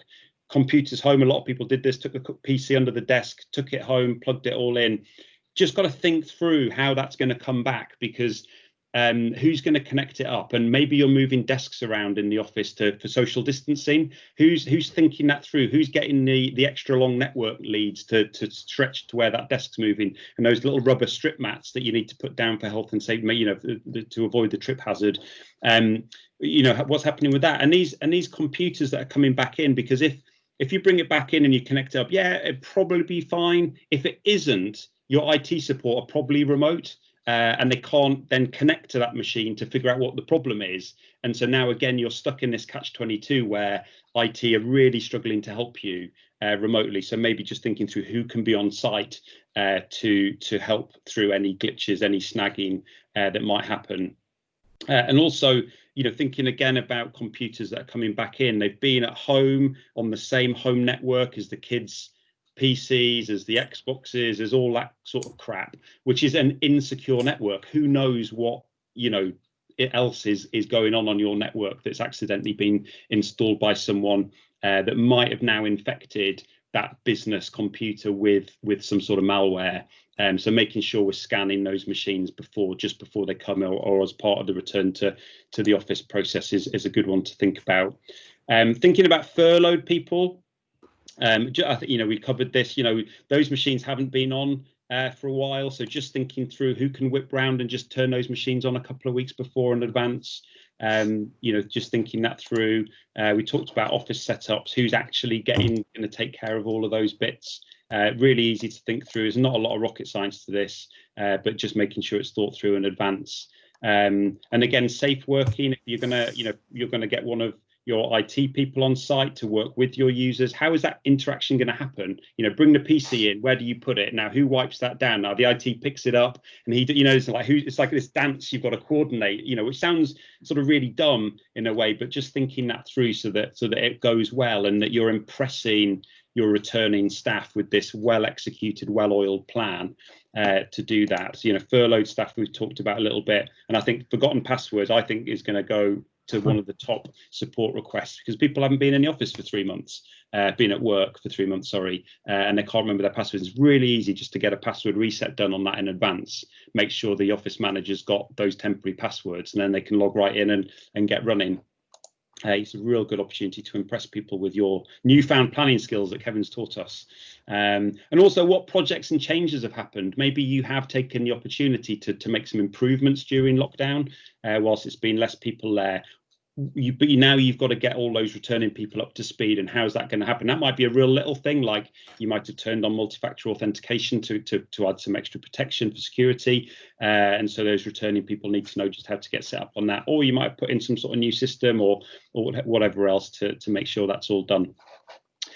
Speaker 3: computers home, a lot of people did this, took a PC under the desk, took it home, plugged it all in. Just got to think through how that's going to come back, because who's going to connect it up? And maybe you're moving desks around in the office for social distancing. Who's thinking that through? Who's getting the extra long network leads to stretch to where that desk's moving? And those little rubber strip mats that you need to put down for health and safety, to avoid the trip hazard. What's happening with that? And these computers that are coming back in, because if you bring it back in and you connect it up, yeah, it'd probably be fine. If it isn't, your IT support are probably remote, and they can't then connect to that machine to figure out what the problem is. And so now, again, you're stuck in this catch-22 where IT are really struggling to help you remotely. So maybe just thinking through who can be on site to help through any glitches, any snagging that might happen. And also, thinking again about computers that are coming back in. They've been at home on the same home network as the kids' PCs, as the Xboxes, as all that sort of crap, which is an insecure network. Who knows what else is going on your network that's accidentally been installed by someone that might have now infected that business computer with some sort of malware. So making sure we're scanning those machines just before they come, or as part of the return to the office process is a good one to think about. Thinking about furloughed people. I think we covered this. Those machines haven't been on for a while, so just thinking through who can whip round and just turn those machines on a couple of weeks before in advance. Just thinking that through. We talked about office setups, who's actually going to take care of all of those bits. Really easy to think through. There's not a lot of rocket science to this, but just making sure it's thought through in advance. And again, safe working. If you're gonna get one of your IT people on site to work with your users, how is that interaction going to happen? Bring the PC in. Where do you put it? Now, who wipes that down? Now the IT picks it up, and it's like this dance you've got to coordinate. Which sounds sort of really dumb in a way, but just thinking that through so that it goes well, and that you're impressing your returning staff with this well-executed, well-oiled plan to do that. Furloughed staff we've talked about a little bit, and I think forgotten passwords is going to go to one of the top support requests, because people haven't been in the office for 3 months, been at work for 3 months, and they can't remember their passwords. It's really easy just to get a password reset done on that in advance. Make sure the office manager's got those temporary passwords, and then they can log right in and get running. It's a real good opportunity to impress people with your newfound planning skills that Kevin's taught us. And also what projects and changes have happened. Maybe you have taken the opportunity to make some improvements during lockdown, whilst it's been less people there. But now you've got to get all those returning people up to speed, and how's that going to happen? That might be a real little thing, like you might have turned on multi-factor authentication to add some extra protection for security, and so those returning people need to know just how to get set up on that, or you might put in some sort of new system or whatever else to make sure that's all done.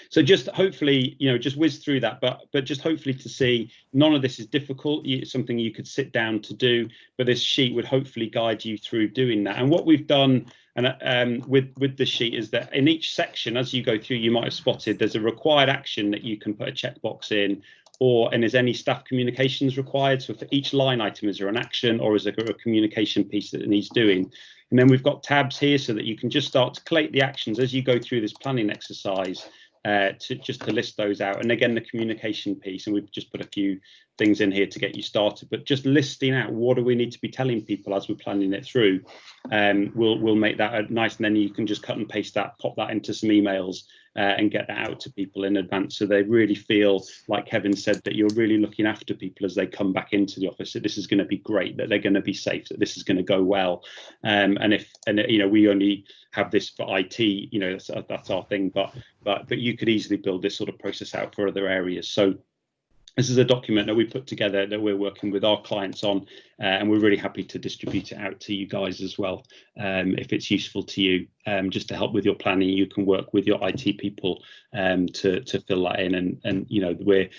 Speaker 3: So just hopefully, just whiz through that, but just hopefully to see none of this is difficult. It's something you could sit down to do, but this sheet would hopefully guide you through doing that. And what we've done with the sheet is that in each section, as you go through, you might have spotted there's a required action that you can put a checkbox in, and is any staff communications required? So for each line item, is there an action, or is there a communication piece that it needs doing? And then we've got tabs here so that you can just start to collate the actions as you go through this planning exercise. To list those out, and again the communication piece, and we've just put a few things in here to get you started, but just listing out what do we need to be telling people as we're planning it through, we'll make that nice, and then you can just cut and paste that, pop that into some emails, and get that out to people in advance, so they really feel, like Kevin said, that you're really looking after people as they come back into the office, that this is going to be great, that they're going to be safe, that this is going to go well, and we only have this for IT, that's our thing, but you could easily build this sort of process out for other areas. So this is a document that we put together that we're working with our clients on, and we're really happy to distribute it out to you guys as well. If it's useful to you, just to help with your planning, you can work with your IT people to fill that in. And we're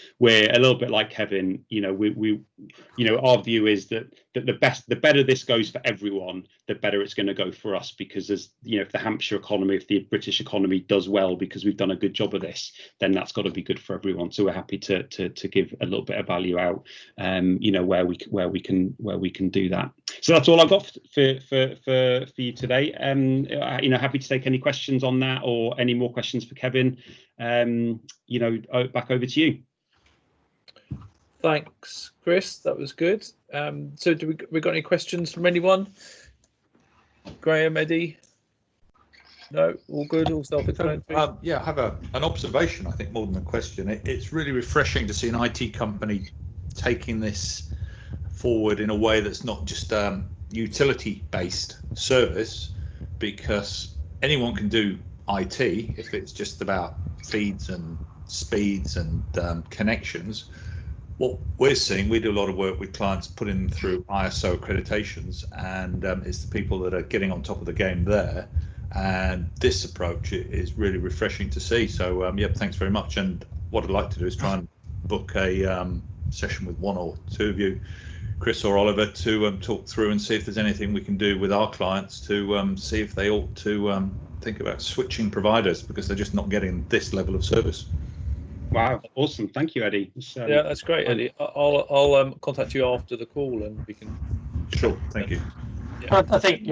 Speaker 3: a little bit like Kevin. Our view is that the better this goes for everyone, the better it's going to go for us, because if the Hampshire economy, if the British economy does well because we've done a good job of this, then that's got to be good for everyone. So we're happy to give a little bit of value out, where we can do that. So that's all I've got for you today. Happy to take any questions on that, or any more questions for Kevin. Back over to you.
Speaker 1: Thanks, Chris. That was good. So do we got any questions from anyone? Graham, Eddie? No, all good, all self-explanatory.
Speaker 5: I have an observation, I think, more than a question. It's really refreshing to see an IT company taking this forward in a way that's not just utility-based service, because anyone can do IT if it's just about feeds and speeds and connections. What we're seeing, we do a lot of work with clients putting them through ISO accreditations, and it's the people that are getting on top of the game there. And this approach is really refreshing to see. So thanks very much. And what I'd like to do is try and book a session with one or two of you, Chris or Oliver, to talk through and see if there's anything we can do with our clients to see if they ought to think about switching providers, because they're just not getting this level of service.
Speaker 3: Wow, awesome. Thank you, Eddie.
Speaker 1: Yeah, that's great, Eddie. I'll contact you after the call, and we can.
Speaker 5: Sure, thank you.
Speaker 2: Yeah. I think,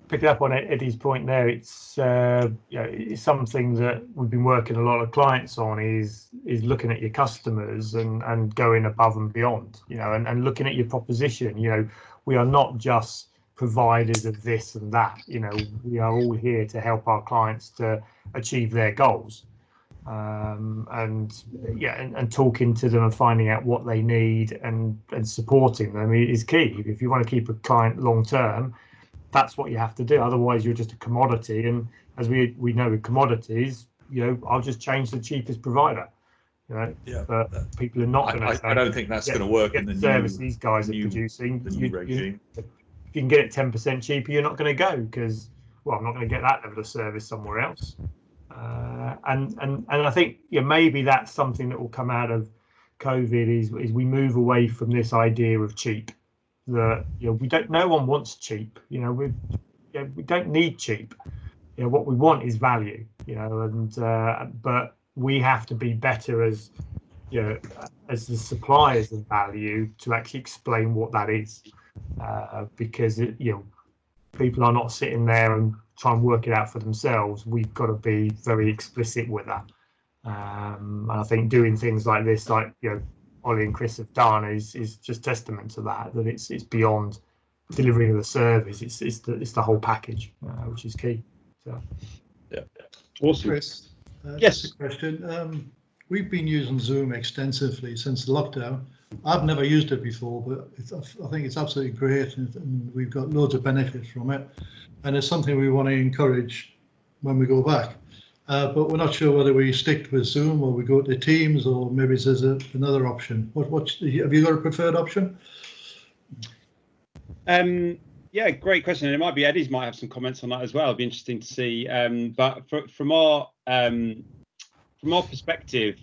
Speaker 2: picking up on Eddie's point there, it's it's something that we've been working a lot of clients on, is looking at your customers and going above and beyond, and looking at your proposition. We are not just providers of this and that. We are all here to help our clients to achieve their goals. And talking to them and finding out what they need and supporting them is key. If you want to keep a client long term, that's what you have to do. Otherwise, you're just a commodity. And as we know with commodities, I'll just change the cheapest provider.
Speaker 5: Yeah,
Speaker 2: but people are not going to.
Speaker 5: I don't think that's going to work in the
Speaker 2: service
Speaker 5: new,
Speaker 2: these guys are producing.
Speaker 5: The new regime.
Speaker 2: If you can get it 10% cheaper, you're not going to go because, well, I'm not going to get that level of service somewhere else. And I think maybe that's something that will come out of COVID is we move away from this idea of cheap. That no one wants cheap. We don't need cheap. What we want is value. But we have to be better as as the suppliers of value to actually explain what that is, because people are not sitting there and try and work it out for themselves. We've got to be very explicit with that, and I think doing things like this, like Ollie and Chris have done, is just testament to that. That it's beyond delivering the service. It's the whole package, which is key. So,
Speaker 1: yeah,
Speaker 3: awesome.
Speaker 4: Chris,
Speaker 3: yes,
Speaker 4: just a question. We've been using Zoom extensively since the lockdown. I've never used it before, but I think it's absolutely great, and we've got loads of benefits from it. And it's something we want to encourage when we go back. But we're not sure whether we stick with Zoom or we go to Teams, or maybe there's another option. Have you got a preferred option?
Speaker 3: Yeah, great question. And it might be Eddie's might have some comments on that as well. It'd be interesting to see. But from our perspective,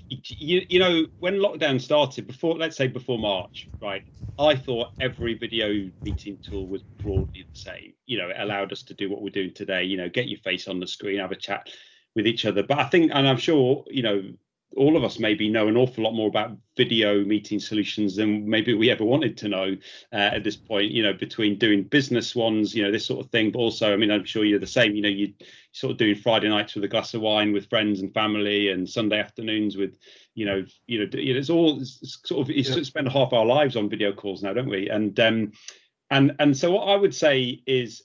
Speaker 3: when lockdown started, let's say before March, right? I thought every video meeting tool was broadly the same. It allowed us to do what we're doing today. Get your face on the screen, have a chat with each other. But I think, and I'm sure, all of us maybe know an awful lot more about video meeting solutions than maybe we ever wanted to know at this point, between doing business ones, this sort of thing. But also, I'm sure you're the same, you sort of doing Friday nights with a glass of wine with friends and family, and Sunday afternoons with, it's all sort of, spend half our lives on video calls now, don't we? And so what I would say is,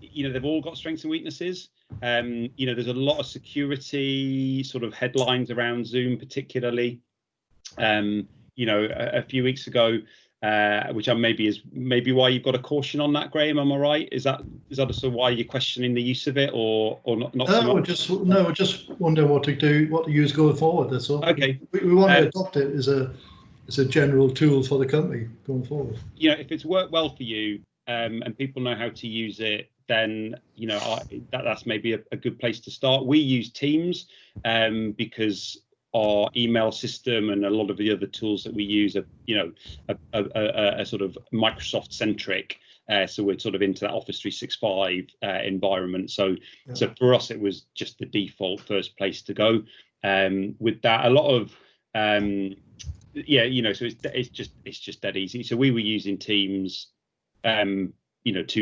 Speaker 3: they've all got strengths and weaknesses. There's a lot of security sort of headlines around Zoom, particularly. A few weeks ago, which maybe why you've got a caution on that, Graham. Am I right? Is that also why you're questioning the use of it, or not? Not so much?
Speaker 4: We're just wondering what to use going forward. That's all.
Speaker 3: Okay.
Speaker 4: We want to adopt it as a general tool for the company going forward.
Speaker 3: If it's worked well for you, and people know how to use it, then that's maybe a good place to start. We use Teams because our email system and a lot of the other tools that we use are a sort of Microsoft centric. So we're sort of into that Office 365 environment. So for us, it was just the default first place to go. With that, a lot of so it's just that easy. So we were using Teams 2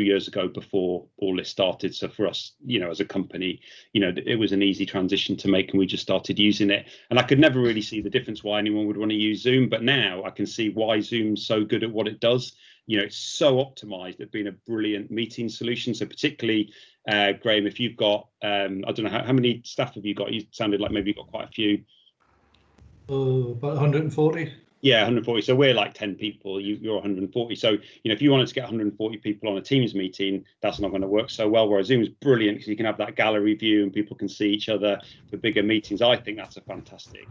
Speaker 3: years ago before all this started. So for us, as a company, it was an easy transition to make, and we just started using it. And I could never really see the difference why anyone would want to use Zoom, but now I can see why Zoom's so good at what it does. It's so optimized at being a brilliant meeting solution. So particularly, Graham, if you've got, I don't know, how many staff have you got? You sounded like maybe you've got quite a few.
Speaker 4: About 140.
Speaker 3: Yeah, 140. So we're like 10 people. You're 140. So, if you wanted to get 140 people on a Teams meeting, that's not going to work so well. Whereas Zoom is brilliant because you can have that gallery view and people can see each other for bigger meetings. I think that's a fantastic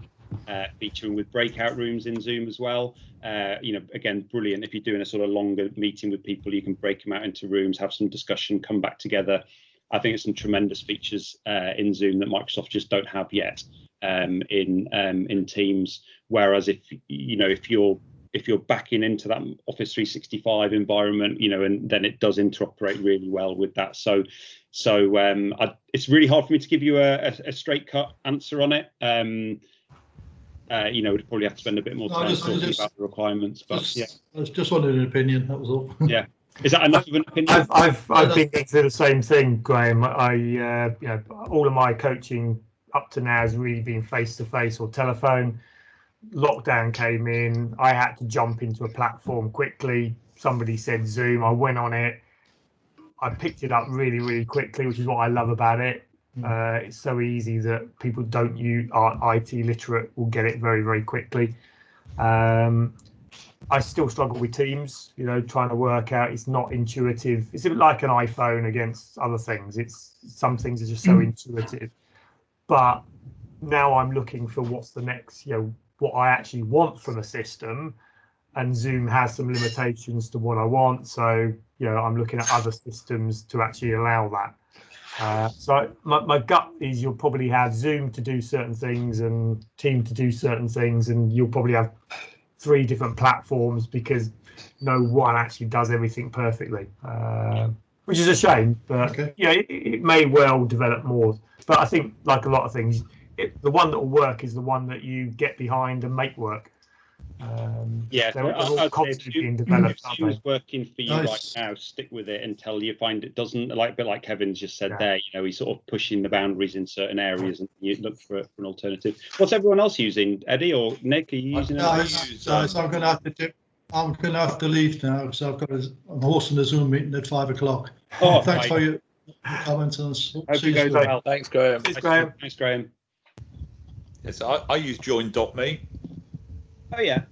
Speaker 3: feature. And with breakout rooms in Zoom as well, again, brilliant. If you're doing a sort of longer meeting with people, you can break them out into rooms, have some discussion, come back together. I think it's some tremendous features in Zoom that Microsoft just don't have yet. In Teams, whereas if you're backing into that Office 365 environment, and then it does interoperate really well with that. So it's really hard for me to give you a straight cut answer on it. We'd probably have to spend a bit more time talking about the requirements. But
Speaker 4: I just wanted an opinion. That was all.
Speaker 3: Yeah. Is that enough of an opinion?
Speaker 2: I've been through the same thing, Graham. All of my coaching up to now has really been face-to-face or telephone. Lockdown came in, I had to jump into a platform quickly. Somebody said Zoom, I went on it, I picked it up really, really quickly, which is what I love about it. It's so easy that people are IT literate will get it very, very quickly. I still struggle with Teams, trying to work out. It's not intuitive. It's a bit like an iPhone against other things. Some things are just so intuitive. But now I'm looking for what's the next, what I actually want from a system. And Zoom has some limitations to what I want. So, I'm looking at other systems to actually allow that. So my gut is you'll probably have Zoom to do certain things and Team to do certain things, and you'll probably have 3 different platforms because no one actually does everything perfectly, which is a shame. But
Speaker 4: Okay.
Speaker 2: It may well develop more. But I think, like a lot of things, the one that will work is the one that you get behind and make work. They're all constantly being developed.
Speaker 3: If Zoom's working for you
Speaker 4: Nice.
Speaker 3: right now, stick with it until you find it doesn't. A bit like Kevin's just said
Speaker 2: Yeah.
Speaker 3: there. He's sort of pushing the boundaries in certain areas, and you look for an alternative. What's everyone else using? Eddie or Nick? Are you using?
Speaker 4: So I'm going to have to leave now because I'm hosting a Zoom meeting at 5 o'clock.
Speaker 3: Oh,
Speaker 4: Thanks
Speaker 3: right.
Speaker 4: for your comments and
Speaker 3: Hope it goes well.
Speaker 1: Thanks, Graham.
Speaker 2: Cheers, Graham.
Speaker 3: Thanks, Graham.
Speaker 5: Yes, I use join.me,
Speaker 3: Oh yeah.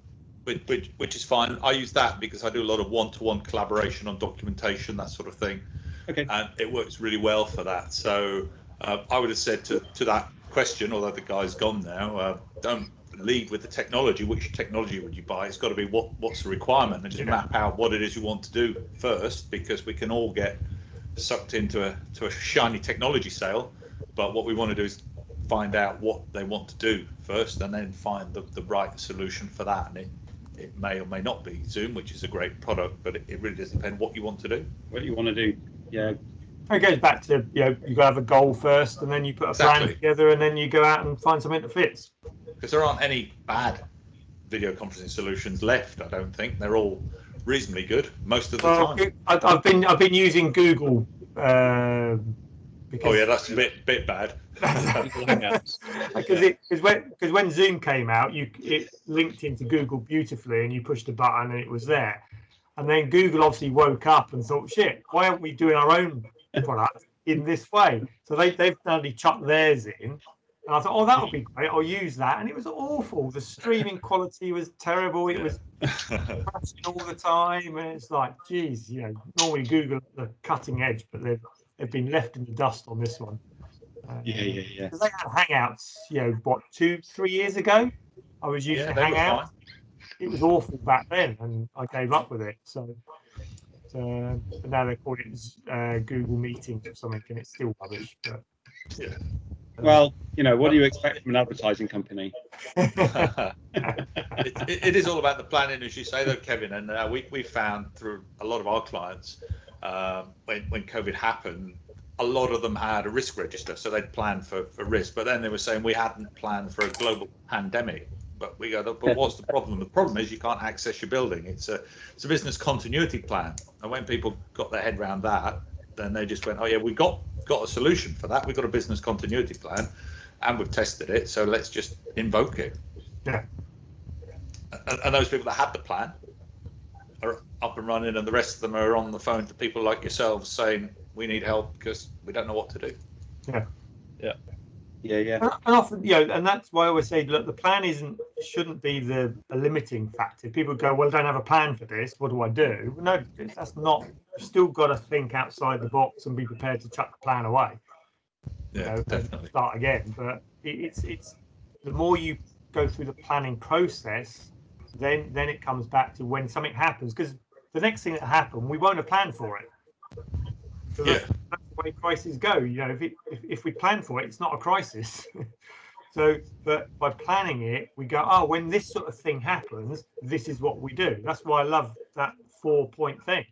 Speaker 5: which is fine. I use that because I do a lot of one-to-one collaboration on documentation, that sort of thing.
Speaker 3: Okay.
Speaker 5: And it works really well for that. So I would have said to that question, although the guy's gone now, don't lead with the technology. Which technology would you buy? It's got to be what's the requirement, and just map out what it is you want to do first, because we can all get sucked into a shiny technology sale. But what we want to do is find out what they want to do first, and then find the right solution for that. And it may or may not be Zoom, which is a great product, but it really does depend what you want to do.
Speaker 3: What you want to do? Yeah.
Speaker 2: It goes back to you got to have a goal first, and then you put a plan
Speaker 5: Exactly.
Speaker 2: together, and then you go out and find something that fits.
Speaker 5: Because there aren't any bad video conferencing solutions left. I don't think they're all reasonably good most of the time.
Speaker 2: I've been using Google. Because,
Speaker 5: Oh yeah, that's a bit bad.
Speaker 2: because when Zoom came out, it linked into Google beautifully, and you pushed a button and it was there. And then Google obviously woke up and thought, shit, why aren't we doing our own product in this way? So they've suddenly chucked theirs in. And I thought, oh, that would be great. I'll use that. And it was awful. The streaming quality was terrible. It was crashing all the time. And it's like, geez, normally Google at the cutting edge, but they've been left in the dust on this one.
Speaker 3: Yeah.
Speaker 2: Because they had Hangouts, 2-3 years ago. I was using Hangouts. It was awful back then, and I gave up with it. So but now they call it Google Meetings or something, and it's still rubbish. But,
Speaker 5: Yeah.
Speaker 3: Well, what do you expect from an advertising company?
Speaker 5: It is all about the planning, as you say, though, Kevin. And we found through a lot of our clients, when COVID happened, a lot of them had a risk register, so they'd planned for risk. But then they were saying we hadn't planned for a global pandemic. But we go, but what's the problem? The problem is you can't access your building. It's a business continuity plan. And when people got their head around that, then they just went, oh yeah, we got a solution for that. We've got a business continuity plan, and we've tested it. So let's just invoke it.
Speaker 2: Yeah.
Speaker 5: And those people that had the plan are up and running, and the rest of them are on the phone to people like yourselves saying we need help because we don't know what to do.
Speaker 2: Yeah.
Speaker 3: Yeah.
Speaker 2: And often, and that's why I always say, look, the plan shouldn't be a limiting factor. People go, well, I don't have a plan for this. What do I do? No, that's not. You've still got to think outside the box and be prepared to chuck the plan away.
Speaker 5: Yeah, definitely.
Speaker 2: And start again. But it's the more you go through the planning process, then it comes back to when something happens. Because the next thing that happened, we won't have planned for it. So that's the way crises go. If we plan for it, it's not a crisis. But by planning it, we go, oh, when this sort of thing happens, this is what we do. That's why I love that 4-point thing.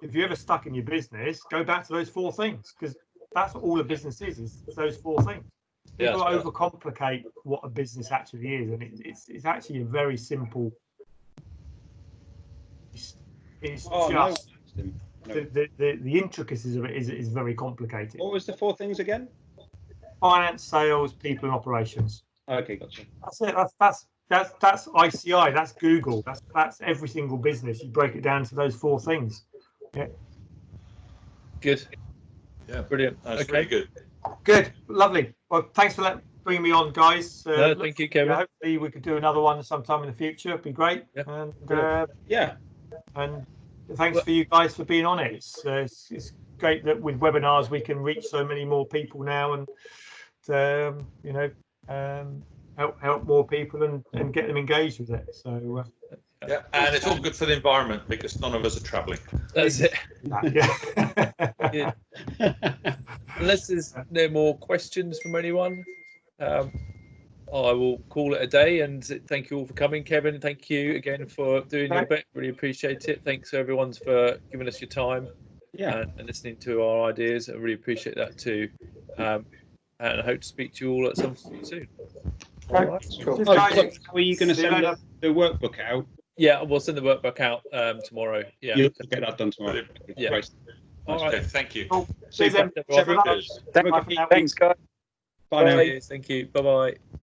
Speaker 2: If you're ever stuck in your business, go back to those 4 things, because that's what all a business is those 4 things. People overcomplicate what a business actually is, and it's actually a very simple. It's just.
Speaker 3: No.
Speaker 2: The intricacies of it is very complicated.
Speaker 3: What was the 4 things again?
Speaker 2: Finance, sales, people, and operations.
Speaker 3: Okay, gotcha.
Speaker 2: That's it. That's ICI. That's Google. That's every single business. You break it down to those 4 things. Yeah.
Speaker 1: Good.
Speaker 5: Yeah,
Speaker 1: Brilliant.
Speaker 5: that's
Speaker 1: Okay.
Speaker 5: really good.
Speaker 2: Good. Lovely. Well, thanks for bringing me on, guys.
Speaker 1: No, thank you, Kevin.
Speaker 2: Hopefully we could do another one sometime in the future. It'd be great.
Speaker 1: Yeah.
Speaker 2: And
Speaker 3: Yeah.
Speaker 2: and thanks for you guys for being on it. It's great that with webinars we can reach so many more people now, and help more people and get them engaged with it. So
Speaker 5: Yeah, and it's all good for the environment because none of us are travelling.
Speaker 1: That's it.
Speaker 2: yeah.
Speaker 1: Unless there's no more questions from anyone, I will call it a day. And thank you all for coming, Kevin. Thank you again for doing your bit. Really appreciate it. Thanks everyone for giving us your time.
Speaker 3: Yeah.
Speaker 1: And listening to our ideas. I really appreciate that too. And I hope to speak to you all at some point soon. All right.
Speaker 3: Cool. How are you going to send the workbook out?
Speaker 1: Yeah, we'll send the workbook out tomorrow. Yeah,
Speaker 3: You'll get that done tomorrow.
Speaker 1: Yeah.
Speaker 3: Great.
Speaker 1: All right.
Speaker 5: Okay, thank you.
Speaker 2: Cool.
Speaker 3: Super.
Speaker 1: Everyone.
Speaker 3: Cheers.
Speaker 6: Thanks, guys.
Speaker 3: Bye now.
Speaker 1: Thank you. Bye bye.